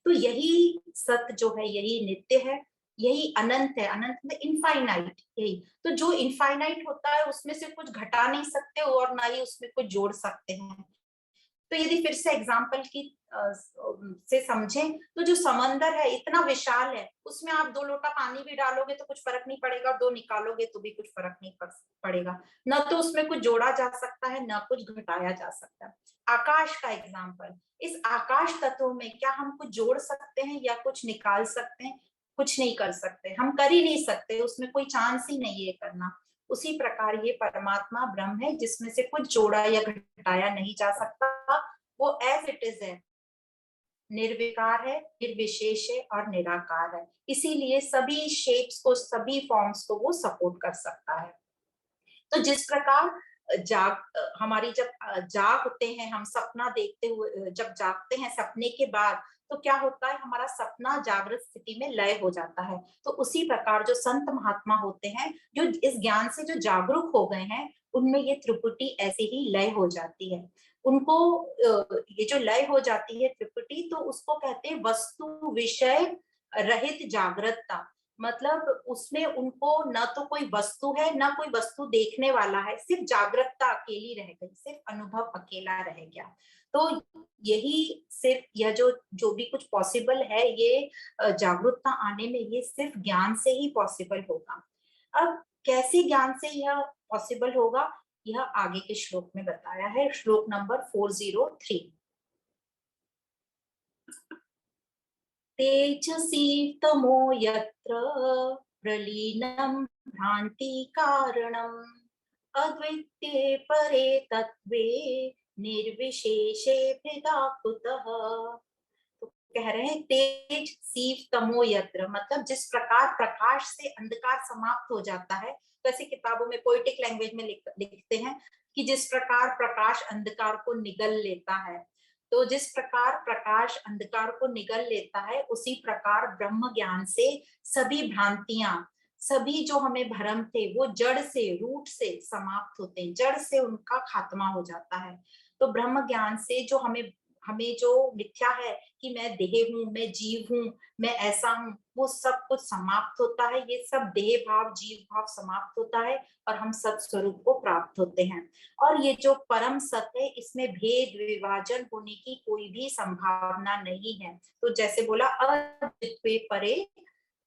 तो यही सत जो है, यही नित्य है, यही अनंत है। अनंत में इनफाइनाइट, यही। तो जो इनफाइनाइट होता है उसमें से कुछ घटा नहीं सकते और ना ही उसमें कुछ जोड़ सकते हैं। तो यदि फिर से एग्जाम्पल की से समझें, तो जो समंदर है इतना विशाल है, उसमें आप 2 लोटा पानी भी डालोगे तो कुछ फर्क नहीं पड़ेगा, 2 निकालोगे तो भी कुछ फर्क नहीं पड़ेगा। न तो उसमें कुछ जोड़ा जा सकता है, न कुछ घटाया जा सकता है। आकाश का एग्जाम्पल, इस आकाश तत्व में क्या हम कुछ जोड़ सकते हैं या कुछ निकाल सकते हैं? कुछ नहीं कर सकते, हम कर ही नहीं सकते, उसमें कोई चांस ही नहीं है करना। उसी प्रकार ये परमात्मा ब्रह्म है, जिसमें से कुछ जोड़ा या घटाया नहीं जा सकता। वो एज इट इज है, निर्विकार है, निर्विशेष है और निराकार है। इसीलिए सभी शेप्स को, सभी फॉर्म्स को वो सपोर्ट कर सकता है। तो जिस प्रकार हमारी जब जागते हैं हम, सपना देखते हुए जब जागते हैं, सपने के बाद तो क्या होता है, हमारा सपना जागृत स्थिति में लय हो जाता है। तो उसी प्रकार जो संत महात्मा होते हैं, जो इस ज्ञान से जो जागरूक हो गए हैं, उनमें ये त्रिपुटी ऐसे ही लय हो जाती है। उनको ये जो लय हो जाती है त्रिपुटी, तो उसको कहते हैं वस्तु विषय रहित जागृतता। मतलब उसमें उनको न तो कोई वस्तु है, न कोई वस्तु देखने वाला है, सिर्फ जागरूकता अकेली रह गई, सिर्फ अनुभव अकेला रह गया। तो यही सिर्फ यह जो जो भी कुछ पॉसिबल है, ये जागरूकता आने में, ये सिर्फ ज्ञान से ही पॉसिबल होगा। अब कैसे ज्ञान से यह पॉसिबल होगा, यह आगे के श्लोक में बताया है, श्लोक नंबर 403। तेजसी तमो यत्र प्रलीनं भ्रांति कारणम् अद्वितीये परे तत्वे निर्विशेषे भेदा कुतः। तो कह रहे हैं तेज सीव तमो यत्र, मतलब जिस प्रकार प्रकाश से अंधकार समाप्त हो जाता है। तो ऐसी किताबों में पोएटिक लैंग्वेज में लिखते हैं कि जिस प्रकार प्रकाश अंधकार को निगल लेता है, तो जिस प्रकार प्रकाश अंधकार को निगल लेता है, उसी प्रकार ब्रह्म ज्ञान से सभी भ्रांतियां, सभी जो हमें भ्रम थे, वो जड़ से, रूट से समाप्त होते हैं, जड़ से उनका खात्मा हो जाता है। तो ब्रह्म ज्ञान से जो हमें हमें जो मिथ्या है कि मैं देह हूं, मैं जीव हूं, मैं ऐसा हूं, वो सब कुछ समाप्त होता है। ये सब देह भाव, जीव भाव समाप्त होता है और हम सत स्वरूप को प्राप्त होते हैं। और ये जो परम सत्य है, इसमें भेद विभाजन होने की कोई भी संभावना नहीं है। तो जैसे बोला, अद्वितीय परे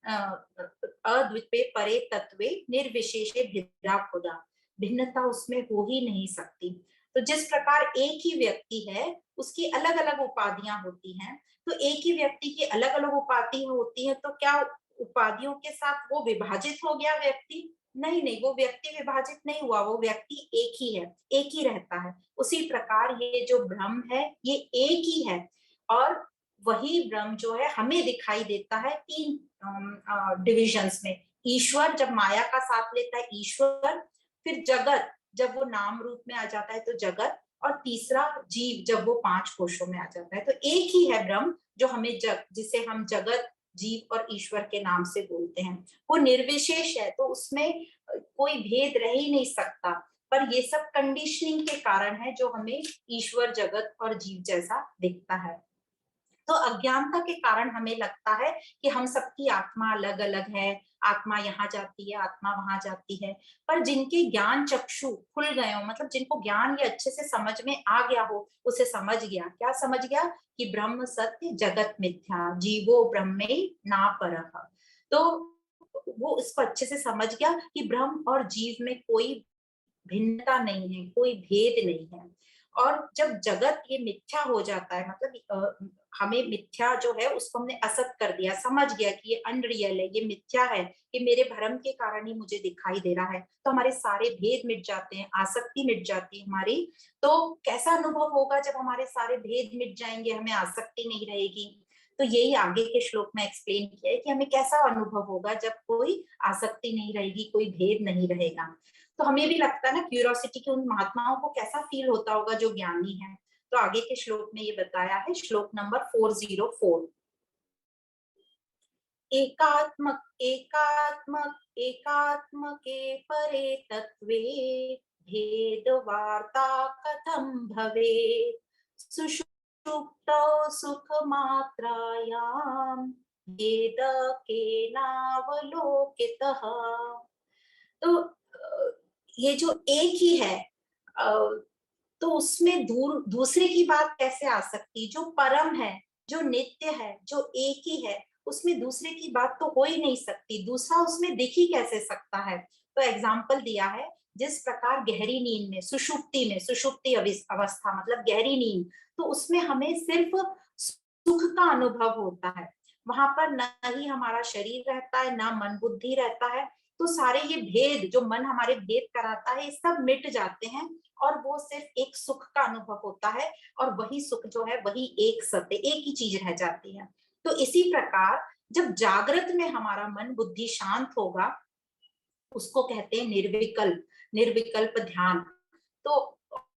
अद्वितीय परे तत्वे निर्विशेषे भिन्ना खुदा, भिन्नता उसमें हो ही नहीं सकती। तो जिस प्रकार एक ही व्यक्ति है, उसकी अलग अलग उपाधियां होती हैं, तो एक ही व्यक्ति की अलग अलग उपाधियां होती हैं, तो क्या उपाधियों के साथ वो विभाजित हो गया व्यक्ति? नहीं नहीं, वो व्यक्ति विभाजित नहीं हुआ, वो व्यक्ति एक ही है, एक ही रहता है। उसी प्रकार ये जो ब्रह्म है, ये एक ही है। और वही ब्रह्म जो है हमें दिखाई देता है 3 डिविजन्स में। ईश्वर जब माया का साथ लेता है, ईश्वर। फिर जगत, जब वो नाम रूप में आ जाता है तो जगत। और तीसरा जीव, जब वो 5 कोशों में आ जाता है। तो एक ही है ब्रह्म, जो हमें जिसे हम जगत, जीव और ईश्वर के नाम से बोलते हैं। वो निर्विशेष है, तो उसमें कोई भेद रह ही नहीं सकता। पर ये सब कंडीशनिंग के कारण है, जो हमें ईश्वर, जगत और जीव जैसा दिखता है। तो अज्ञानता के कारण हमें लगता है कि हम सबकी आत्मा अलग अलग है, आत्मा यहाँ जाती है, आत्मा वहां जाती है। पर जिनके ज्ञान चक्षु खुल गए हो, मतलब जिनको ज्ञान ये अच्छे से समझ में आ गया हो, उसे समझ गया, क्या समझ गया कि ब्रह्म सत्य जगत मिथ्या, जीवो ब्रह्मे ना परः। तो वो इसको अच्छे से समझ गया कि ब्रह्म और जीव में कोई भिन्नता नहीं है, कोई भेद नहीं है। और जब जगत ये मिथ्या हो जाता है, मतलब हमें मिथ्या जो है उसको हमने असत कर दिया, समझ गया कि ये अनरियल है, ये मिथ्या है, कि मेरे भ्रम के कारण ही मुझे दिखाई दे रहा है, तो हमारे सारे भेद मिट जाते हैं, आसक्ति मिट जाती है हमारी। तो कैसा अनुभव होगा जब हमारे सारे भेद मिट जाएंगे, हमें आसक्ति नहीं रहेगी। तो यही आगे के श्लोक में एक्सप्लेन किया है कि हमें कैसा अनुभव होगा जब कोई आसक्ति नहीं रहेगी, कोई भेद नहीं रहेगा। तो हमें भी लगता है ना क्यूरियोसिटी की, उन महात्माओं को कैसा फील होता होगा जो ज्ञानी है। तो आगे के श्लोक में ये बताया है, श्लोक नंबर 404। एकात्मक एकात्मक एकात्म के परे तत्वे भेद वार्ता कथम भवेत्, सुषुप्तौ सुख मात्रायाम भेद केनावलोकितः। तो ये जो एक ही है, तो उसमें दूसरे की बात कैसे आ सकती, जो परम है, जो नित्य है, जो एक ही है, उसमें दूसरे की बात तो हो ही नहीं सकती, दूसरा उसमें दिख ही कैसे सकता है। तो एग्जाम्पल दिया है, जिस प्रकार गहरी नींद में, सुषुप्ति अवस्था मतलब गहरी नींद, तो उसमें हमें सिर्फ सुख का अनुभव होता है, वहां पर न ही हमारा शरीर रहता है, ना मन बुद्धि रहता है। तो सारे ये भेद जो मन हमारे भेद कराता है, ये सब मिट जाते हैं, और वो सिर्फ एक सुख का अनुभव होता है, और वही सुख जो है वही एक सत्य, एक ही चीज रह जाती है। तो इसी प्रकार जब जागृत में हमारा मन बुद्धि शांत होगा, उसको कहते हैं निर्विकल्प, निर्विकल्प ध्यान। तो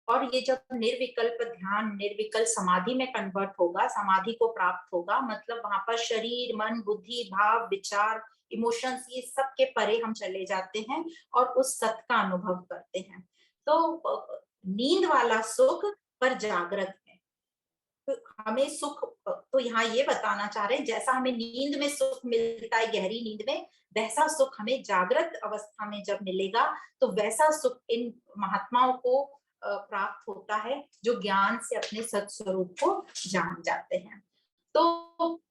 और ये जब निर्विकल्प ध्यान निर्विकल्प समाधि में कन्वर्ट होगा, समाधि को प्राप्त होगा, मतलब वहां पर शरीर मन बुद्धि भाव विचार इमोशंस ये सब के परे हम चले जाते हैं और उस सत का अनुभव करते हैं। तो नींद वाला सुख पर जागृत है। तो हमें सुख, तो यहाँ ये बताना चाह रहे हैं, जैसा हमें नींद में सुख मिलता है गहरी नींद में, वैसा सुख हमें जागृत अवस्था में जब मिलेगा, तो वैसा सुख इन महात्माओं को प्राप्त होता है जो ज्ञान से अपने सत स्वरूप को जान जाते हैं। तो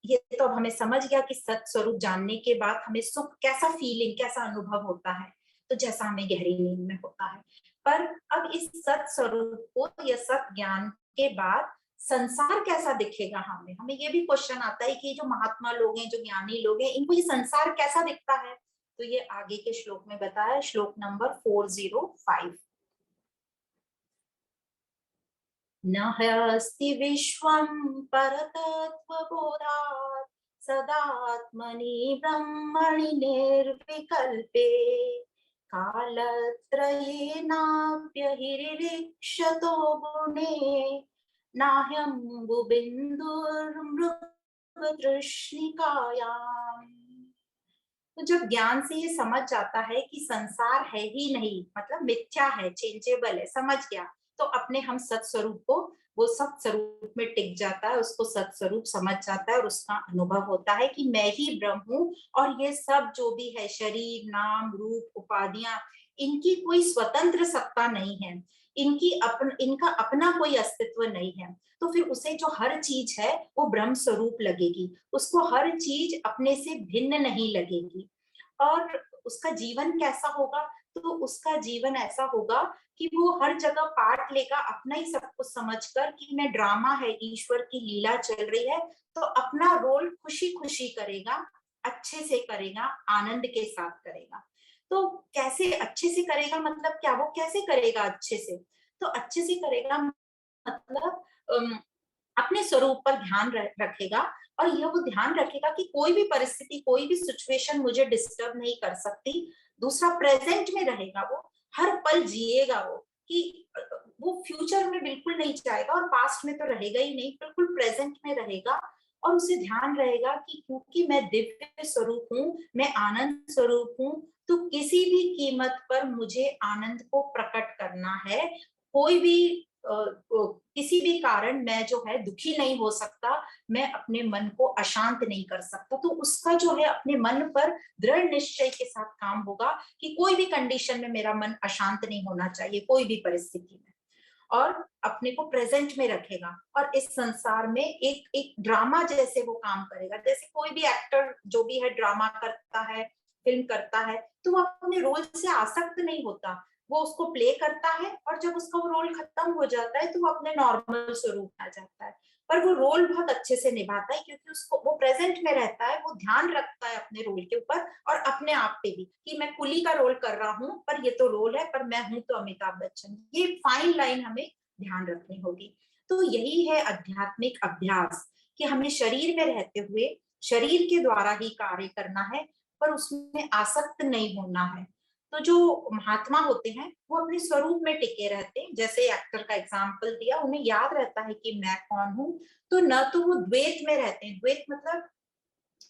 ये तो अब हमें समझ गया कि सत स्वरूप जानने के बाद हमें सुख कैसा फीलिंग, कैसा अनुभव होता है, तो जैसा हमें गहरी नींद में होता है। पर अब इस सत स्वरूप को या सत ज्ञान के बाद संसार कैसा दिखेगा हमें, हमें ये भी क्वेश्चन आता है कि जो महात्मा लोग हैं, जो ज्ञानी लोग हैं, इनको ये संसार कैसा दिखता है। तो ये आगे के श्लोक में बताया, श्लोक नंबर 405। न ह्यस्ति विश्वं परतत्त्वबोधात् सदात्मनि ब्रह्मणि निर्विकल्पे कालत्रयेनाप्यहिरिक्षतो गुणे नाह्यम्बुबिन्दुर्मृगतृष्णिकायाम्। तो जब ज्ञान से ये समझ जाता है कि संसार है ही नहीं, मतलब मिथ्या है, चेंजेबल है, समझ गया, तो अपने हम सत स्वरूप को, वो सत स्वरूप में टिक जाता है, उसको सत स्वरूप समझ जाता है, और उसका अनुभव होता है कि मैं ही ब्रह्म हूँ, और ये सब जो भी है शरीर नाम रूप उपाधियां, इनकी कोई स्वतंत्र सत्ता नहीं है, इनका अपना कोई अस्तित्व नहीं है। तो फिर उसे जो हर चीज है वो ब्रह्म स्वरूप लगेगी, उसको हर चीज अपने से भिन्न नहीं लगेगी। और उसका जीवन कैसा होगा, तो उसका जीवन ऐसा होगा कि वो हर जगह पार्ट लेगा, अपना ही सब कुछ समझकर कि मैं ड्रामा है, ईश्वर की लीला चल रही है, तो अपना रोल खुशी खुशी करेगा, अच्छे से करेगा, आनंद के साथ करेगा। तो कैसे अच्छे से करेगा, मतलब क्या, वो कैसे करेगा अच्छे से, तो अच्छे से करेगा मतलब अपने स्वरूप पर ध्यान रखेगा, और यह वो ध्यान रखेगा कि कोई भी परिस्थिति, कोई भी सिचुएशन मुझे डिस्टर्ब नहीं कर सकती। दूसरा, प्रेजेंट में रहेगा, वो हर पल जिएगा, वो कि वो फ्यूचर में बिल्कुल नहीं जाएगा, और पास्ट में तो रहेगा ही नहीं, बिल्कुल प्रेजेंट में रहेगा। और उसे ध्यान रहेगा कि क्योंकि मैं दिव्य स्वरूप हूँ, मैं आनंद स्वरूप हूँ, तो किसी भी कीमत पर मुझे आनंद को प्रकट करना है। कोई भी किसी भी कारण मैं जो है दुखी नहीं हो सकता, मैं अपने मन को अशांत नहीं कर सकता। तो उसका जो है अपने मन पर दृढ़ निश्चय के साथ काम होगा कि कोई भी कंडीशन में मेरा मन अशांत नहीं होना चाहिए, कोई भी परिस्थिति में, और अपने को प्रेजेंट में रखेगा और इस संसार में एक एक ड्रामा जैसे वो काम करेगा। जैसे कोई भी एक्टर जो भी है ड्रामा करता है, फिल्म करता है, तो वो अपने रोल से आसक्त नहीं होता, वो उसको प्ले करता है और जब उसका वो रोल खत्म हो जाता है तो वो अपने नॉर्मल स्वरूप में आ जाता है। पर वो रोल बहुत अच्छे से निभाता है क्योंकि उसको वो प्रेजेंट में रहता है, वो ध्यान रखता है अपने रोल के ऊपर और अपने आप पे भी कि मैं कुली का रोल कर रहा हूँ पर ये तो रोल है, पर मैं हूं तो अमिताभ बच्चन। ये फाइन लाइन हमें ध्यान रखनी होगी। तो यही है आध्यात्मिक अभ्यास कि हमें शरीर में रहते हुए शरीर के द्वारा ही कार्य करना है, पर उसमें आसक्त नहीं होना है। तो जो महात्मा होते हैं वो अपने स्वरूप में टिके रहते हैं, जैसे एक्टर का एग्जाम्पल दिया, उन्हें याद रहता है कि मैं कौन हूँ। तो न तो वो द्वैत में रहते हैं, द्वैत मतलब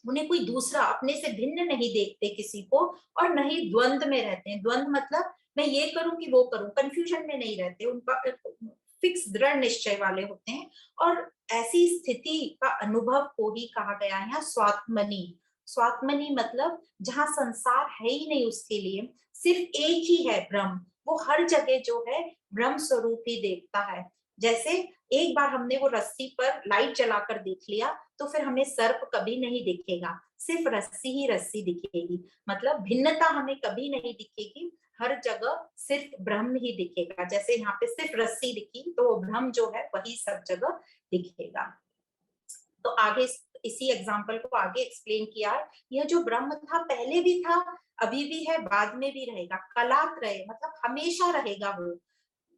उन्हें कोई दूसरा अपने से भिन्न नहीं देखते किसी को, और न ही द्वंद में रहते हैं। द्वंद मतलब मैं ये करूं कि वो करूं, कंफ्यूजन में नहीं रहते, उनका फिक्स दृढ़ निश्चय वाले होते हैं। और ऐसी स्थिति का अनुभव को ही कहा गया है यहाँ स्वात्मनि। स्वात्मनि मतलब जहां संसार है ही नहीं उसके लिए, सिर्फ एक ही है ब्रह्म, वो हर जगह जो है ब्रह्म स्वरूप ही देखता है। जैसे एक बार हमने वो रस्सी पर लाइट जलाकर देख लिया तो फिर हमें सर्प कभी नहीं दिखेगा, सिर्फ रस्सी ही रस्सी दिखेगी। मतलब भिन्नता हमें कभी नहीं दिखेगी, हर जगह सिर्फ ब्रह्म ही दिखेगा। जैसे यहाँ पे सिर्फ रस्सी दिखी तो वो ब्रह्म जो है वही सब जगह दिखेगा। तो आगे इसी एग्जाम्पल को आगे एक्सप्लेन किया, यह जो ब्रह्म था पहले भी था, अभी भी है, बाद में भी रहेगा, कलात्रय मतलब हमेशा रहेगा वो।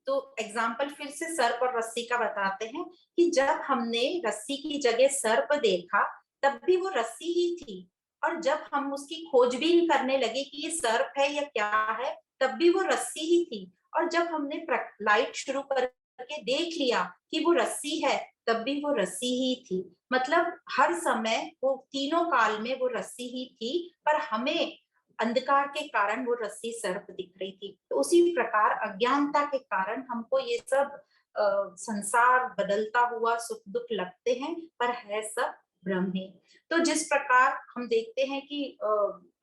तो एग्जाम्पल फिर से सर्प और रस्सी का बताते हैं कि जब हमने रस्सी की जगह सर्प देखा तब भी वो रस्सी ही थी, और जब हम उसकी खोजबीन करने लगे कि ये सर्प है या क्या है तब भी वो रस्सी ही थी, और जब हमने लाइट शुरू करके देख लिया कि वो रस्सी है तब भी वो रस्सी ही थी। मतलब हर समय वो तीनों काल में वो रस्सी ही थी, पर हमें अंधकार के कारण वो रस्सी सर्प दिख रही थी। तो उसी प्रकार अज्ञानता के कारण हमको ये सब संसार बदलता हुआ सुख दुख लगते हैं, पर है सब ब्रह्म ही। तो जिस प्रकार हम देखते हैं कि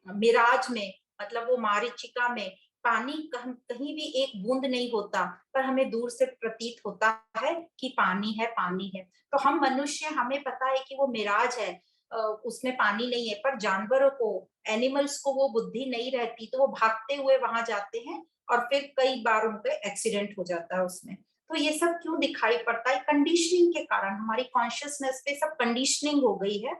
मिराज में मतलब वो मारीचिका में पानी कहीं भी एक बूंद नहीं होता, पर हमें दूर से प्रतीत होता है कि पानी है, पानी है। तो हम मनुष्य, हमें पता है कि वो मिराज है, उसमें पानी नहीं है, पर जानवरों को, एनिमल्स को वो बुद्धि नहीं रहती, तो वो भागते हुए वहां जाते हैं और फिर कई बार उनके एक्सीडेंट हो जाता है उसमें। तो ये सब क्यों दिखाई पड़ता है? कंडीशनिंग के कारण, हमारी कॉन्शियसनेस पे सब कंडीशनिंग हो गई है,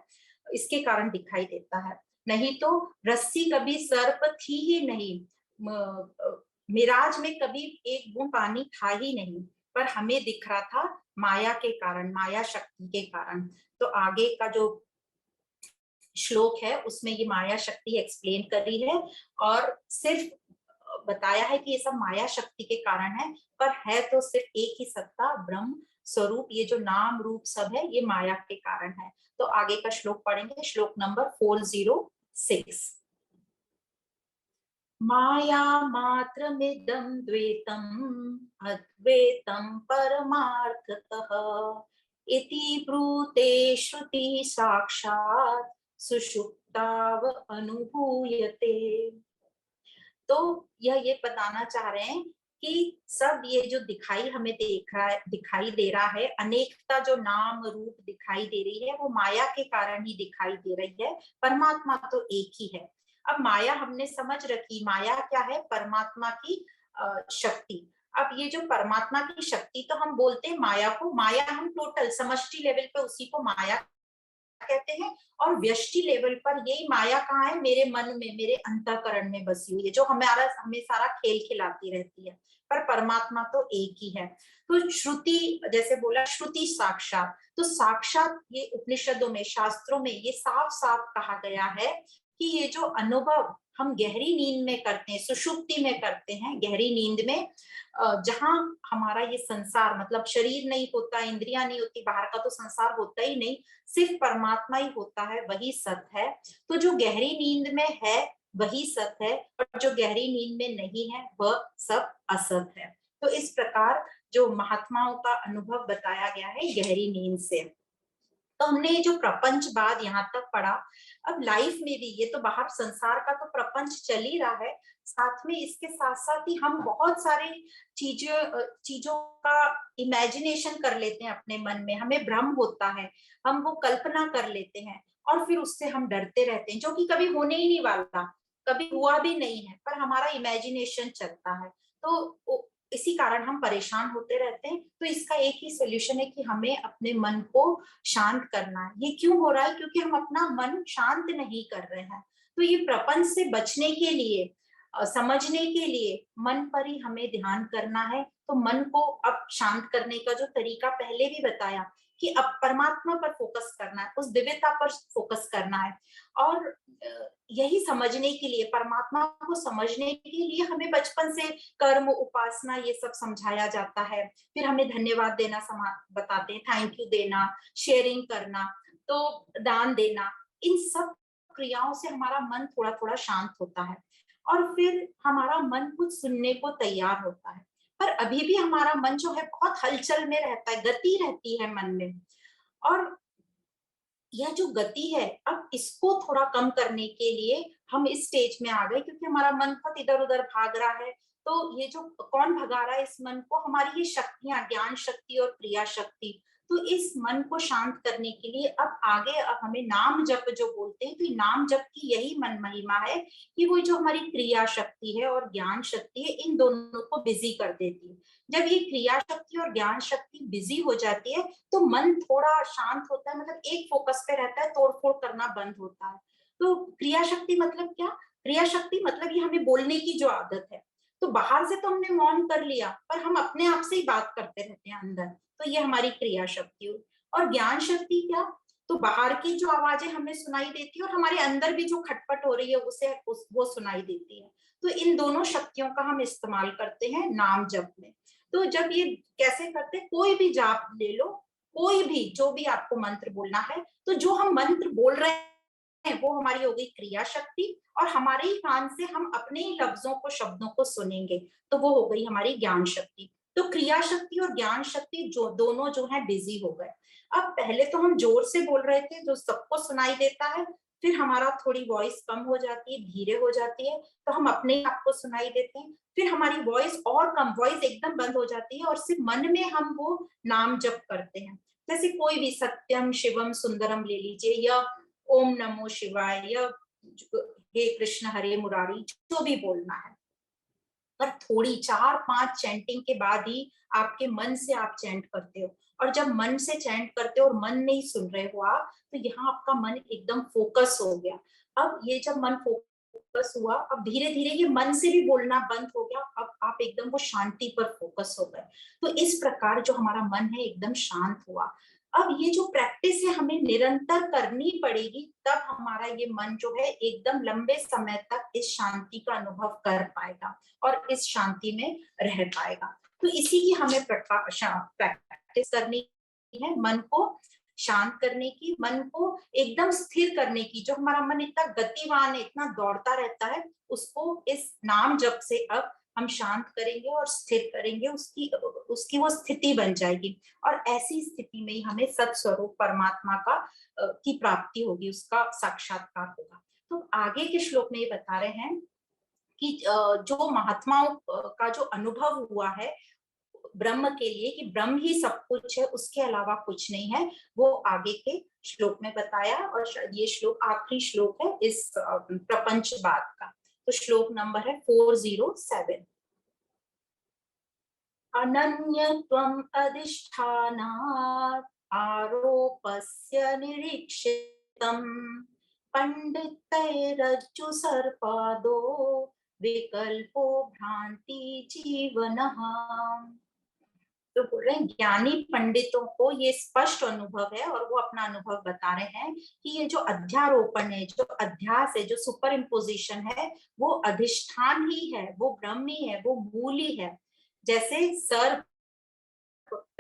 इसके कारण दिखाई देता है। नहीं तो रस्सी कभी सर्प थी ही नहीं, मिराज में कभी एक बूंद पानी था ही नहीं, पर हमें दिख रहा था माया के कारण, माया शक्ति के कारण। तो आगे का जो श्लोक है उसमें ये माया शक्ति एक्सप्लेन करी है, और सिर्फ बताया है कि ये सब माया शक्ति के कारण है, पर है तो सिर्फ एक ही सत्ता ब्रह्म स्वरूप। ये जो नाम रूप सब है ये माया के कारण है। तो आगे का श्लोक पढ़ेंगे, श्लोक नंबर 406। माया मात्रमिदं द्वैतम् अद्वैतं परमार्थतः इति ब्रूते श्रुति साक्षात् सुषुप्ताव अनुभूयते। तो यह ये बताना चाह रहे हैं कि सब ये जो दिखाई हमें देख रहा है, दिखाई दे रहा है, अनेकता जो नाम रूप दिखाई दे रही है वो माया के कारण ही दिखाई दे रही है, परमात्मा तो एक ही है। अब माया हमने समझ रखी, माया क्या है? परमात्मा की शक्ति। अब ये जो परमात्मा की शक्ति, तो हम बोलते हैं माया को, माया हम टोटल समष्टि लेवल पे उसी को माया कहते हैं, और व्यष्टि लेवल पर यही माया कहाँ है? मेरे मन में, मेरे अंतःकरण में बसी हुई है, जो हमारा हमें सारा खेल खिलाती रहती है, पर परमात्मा तो एक ही है। तो श्रुति जैसे बोला, श्रुति साक्षात, तो साक्षात ये उपनिषदों में, शास्त्रों में ये साफ साफ कहा गया है कि ये जो अनुभव हम गहरी नींद में करते हैं, सुषुप्ति में करते हैं, गहरी नींद में, जहां हमारा ये संसार मतलब शरीर नहीं होता, इंद्रियां नहीं होती, बाहर का तो संसार होता ही नहीं, सिर्फ परमात्मा ही होता है, वही सत्य है। तो जो गहरी नींद में है वही सत्य है, और जो गहरी नींद में नहीं है वह सब असत है। तो इस प्रकार जो महात्माओं का अनुभव बताया गया है गहरी नींद से। तो हमने ये जो प्रपंचवाद यहाँ तक पढ़ा, अब लाइफ में भी ये तो बाहर संसार का तो प्रपंच चल ही रहा है, साथ में इसके साथ साथ ही हम बहुत सारे चीजों का इमेजिनेशन कर लेते हैं अपने मन में, हमें भ्रम होता है, हम वो कल्पना कर लेते हैं और फिर उससे हम डरते रहते हैं, जो कि कभी होने ही नहीं वाला, कभी हुआ भी नहीं है, पर हमारा इमेजिनेशन चलता है। तो इसी कारण हम परेशान होते रहते हैं। तो इसका एक ही सोल्यूशन है कि हमें अपने मन को शांत करना है। ये क्यों हो रहा है? क्योंकि हम अपना मन शांत नहीं कर रहे हैं। तो ये प्रपंच से बचने के लिए, समझने के लिए मन पर ही हमें ध्यान करना है। तो मन को अब शांत करने का जो तरीका पहले भी बताया कि अब परमात्मा पर फोकस करना है, उस दिव्यता पर फोकस करना है। और यही समझने के लिए, परमात्मा को समझने के लिए हमें बचपन से कर्म, उपासना ये सब समझाया जाता है। फिर हमें धन्यवाद देना बताते हैं, थैंक यू देना, शेयरिंग करना, तो दान देना, इन सब क्रियाओं से हमारा मन थोड़ा थोड़ा शांत होता है और फिर हमारा मन कुछ सुनने को तैयार होता है। पर अभी भी हमारा मन जो है बहुत हलचल में रहता है, गति रहती है मन में। और यह जो गति है, अब इसको थोड़ा कम करने के लिए हम इस स्टेज में आ गए, क्योंकि हमारा मन बहुत इधर उधर भाग रहा है। तो ये जो कौन भगा रहा है इस मन को? हमारी ये शक्तियां, ज्ञान शक्ति और क्रिया शक्ति। तो इस मन को शांत करने के लिए अब आगे अब हमें नाम जप जो बोलते हैं, तो ये नाम जप की यही मन महिमा है कि वो जो हमारी क्रिया शक्ति है और ज्ञान शक्ति है, इन दोनों को बिजी कर देती है। जब ये क्रिया शक्ति और ज्ञान शक्ति बिजी हो जाती है तो मन थोड़ा शांत होता है, मतलब एक फोकस पे रहता है, तोड़फोड़ करना बंद होता है। तो क्रिया शक्ति मतलब क्या? क्रिया शक्ति मतलब ये हमें बोलने की जो आदत है। तो बाहर से तो हमने मौन कर लिया, पर हम अपने आप से ही बात करते रहते हैं अंदर, तो ये हमारी क्रिया शक्ति हुई। और ज्ञान शक्ति क्या? तो बाहर की जो आवाजें हमें सुनाई देती है और हमारे अंदर भी जो खटपट हो रही है वो सुनाई देती है। तो इन दोनों शक्तियों का हम इस्तेमाल करते हैं नाम जप में। तो जब ये कैसे करते, कोई भी जाप ले लो, कोई भी जो भी आपको मंत्र बोलना है, तो जो हम मंत्र बोल रहे हैं वो हमारी हो गई क्रिया शक्ति, और हमारे ही कान से हम अपने ही लफ्जों को, शब्दों को सुनेंगे, तो वो हो गई हमारी ज्ञान शक्ति। तो क्रिया शक्ति और ज्ञान शक्ति जो दोनों जो है बिजी हो गए। अब पहले तो हम जोर से बोल रहे थे जो सबको सुनाई देता है, फिर हमारा थोड़ी वॉइस कम हो जाती है, धीरे हो जाती है, तो हम अपने आप को सुनाई देते हैं। फिर हमारी वॉइस और कम, वॉइस एकदम बंद हो जाती है और सिर्फ मन में हम वो नाम जप करते हैं। जैसे कोई भी सत्यम शिवम सुंदरम ले लीजिए, या ओम नमो शिवाय, या हे कृष्ण हरे मुरारी, जो भी बोलना है। पर थोड़ी 4-5 चैंटिंग के बाद ही आपके मन से आप चैंट करते हो। और जब मन से चैंट करते हो और मन नहीं सुन रहे हो आप, तो यहाँ आपका मन एकदम फोकस हो गया। अब ये जब मन फोकस हुआ, अब धीरे धीरे ये मन से भी बोलना बंद हो गया, अब आप एकदम वो शांति पर फोकस हो गए। तो इस प्रकार जो हमारा मन है एकदम शांत हुआ। अब ये जो प्रैक्टिस है हमें निरंतर करनी पड़ेगी, तब हमारा ये मन जो है एकदम लंबे समय तक इस शांति का अनुभव कर पाएगा और इस शांति में रह पाएगा। तो इसी की हमें प्रैक्टिस करनी है, मन को शांत करने की, मन को एकदम स्थिर करने की। जो हमारा मन इतना गतिवान है, इतना दौड़ता रहता है, उसको इस नाम जप से अब हम शांत करेंगे और स्थिर करेंगे, उसकी उसकी वो स्थिति बन जाएगी। और ऐसी स्थिति में ही हमें सत्स्वरूप परमात्मा का की प्राप्ति होगी, उसका साक्षात्कार होगा। तो आगे के श्लोक में ये बता रहे हैं कि जो महात्माओं का जो अनुभव हुआ है ब्रह्म के लिए, कि ब्रह्म ही सब कुछ है, उसके अलावा कुछ नहीं है, वो आगे के श्लोक में बताया। और ये श्लोक आखिरी श्लोक है इस प्रपंचवाद का। तो श्लोक नंबर है 407। अनन्यत्वम् अधिष्ठानात् आरोपस्य निरीक्षितम् पंडितैरज्जु सर्पादो विकल्पो भ्रांति जीवनः। तो बोल रहे हैं ज्ञानी पंडितों को ये स्पष्ट अनुभव है और वो अपना अनुभव बता रहे हैं कि ये जो अध्यारोपण है, जो अध्यास है, जो सुपर इम्पोजिशन है, वो अधिष्ठान ही है, वो ब्रह्म ही है, वो मूल ही है। जैसे सर्प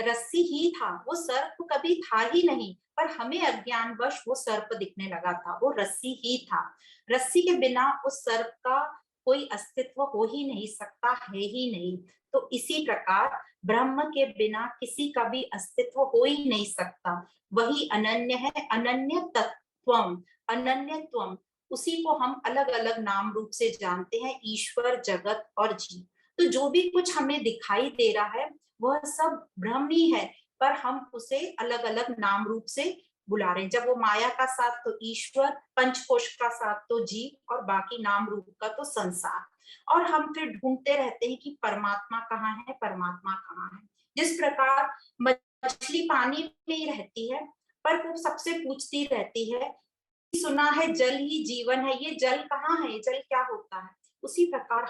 रस्सी ही था, वो सर्प कभी था ही नहीं, पर हमें अज्ञानवश वो सर्प दिखने लगा था, वो रस्सी ही था। रस्सी के बिना उस सर्प का कोई अस्तित्व हो ही नहीं सकता, है ही नहीं। तो इसी प्रकार ब्रह्म के बिना किसी का भी अस्तित्व हो ही नहीं सकता। वही अनन्य है, अनन्य तत्वम, अनन्यत्वम। उसी को हम अलग अलग नाम रूप से जानते हैं, ईश्वर, जगत और जीव। तो जो भी कुछ हमें दिखाई दे रहा है वह सब भ्रम ही है, पर हम उसे अलग अलग नाम रूप से बुला रहे हैं। जब वो माया का साथ तो ईश्वर, पंचकोश का साथ तो जीव और बाकी नाम रूप का तो संसार। और हम फिर ढूंढते रहते हैं कि परमात्मा कहाँ है, परमात्मा कहाँ है। जिस प्रकार मछली पानी में ही रहती है पर वो सबसे पूछती रहती है, सुना है जल ही जीवन है, ये जल कहाँ है, जल क्या होता है। उसी प्रकार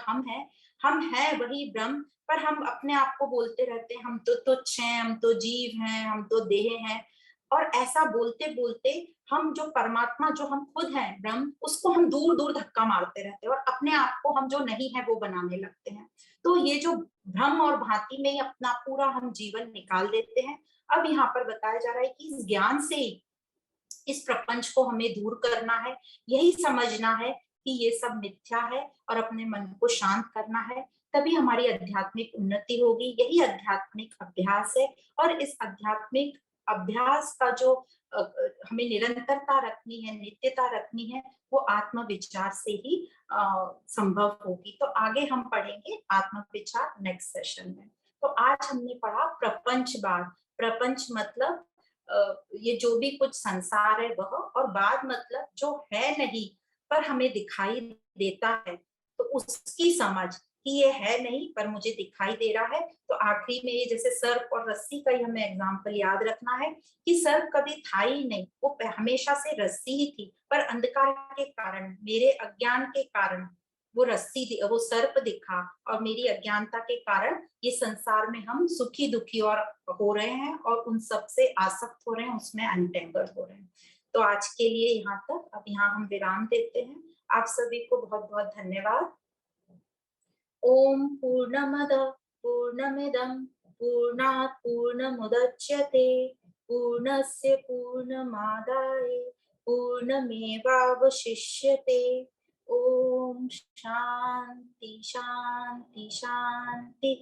हम हैं वही ब्रह्म, पर हम अपने आप को बोलते रहते हैं हम तो तुच्छ हैं, हम तो जीव हैं, हम तो देह हैं। और ऐसा बोलते बोलते हम जो परमात्मा, जो हम खुद हैं ब्रह्म, उसको हम दूर दूर धक्का मारते रहते हैं और अपने आप को हम जो नहीं है वो बनाने लगते हैं। तो ये जो भ्रम और भांति में ही अपना पूरा हम जीवन निकाल देते हैं। अब यहाँ पर बताया जा रहा है कि इस ज्ञान से ही इस प्रपंच को हमें दूर करना है, यही समझना है कि ये सब मिथ्या है और अपने मन को शांत करना है। तभी हमारी आध्यात्मिक उन्नति होगी, यही आध्यात्मिक अभ्यास है। और इस आध्यात्मिक अभ्यास का जो हमें निरंतरता रखनी है, नित्यता रखनी है, वो आत्म विचार से ही संभव होगी। तो आगे हम पढ़ेंगे आत्म विचार नेक्स्ट सेशन में। तो आज हमने पढ़ा प्रपंचवाद। प्रपंच मतलब ये जो भी कुछ संसार है वह, और बाद मतलब जो है नहीं पर हमें दिखाई देता है, तो उसकी समझ कि ये है नहीं पर मुझे दिखाई दे रहा है। तो आखिरी में ये जैसे सर्प और रस्सी का ही हमें एग्जाम्पल याद रखना है कि सर्प कभी था ही नहीं, वो हमेशा से रस्सी ही थी, पर अंधकार के कारण, मेरे अज्ञान के कारण वो वो सर्प दिखा, और मेरी अज्ञानता के कारण ये संसार में हम सुखी दुखी और हो रहे हैं और उन सब से आसक्त हो रहे हैं, उसमें अनटेंगल्ड हो रहे हैं। तो आज के लिए यहाँ तक, अब यहाँ हम विराम देते हैं। आप सभी को बहुत बहुत धन्यवाद। ओम पूर्णमद पूर्णमिदं पूर्णात् पूर्णमुदच्यते पूर्णस्य पूर्णमादाय पूर्णमेवावशिष्यते। ओम शांति शांति शांति।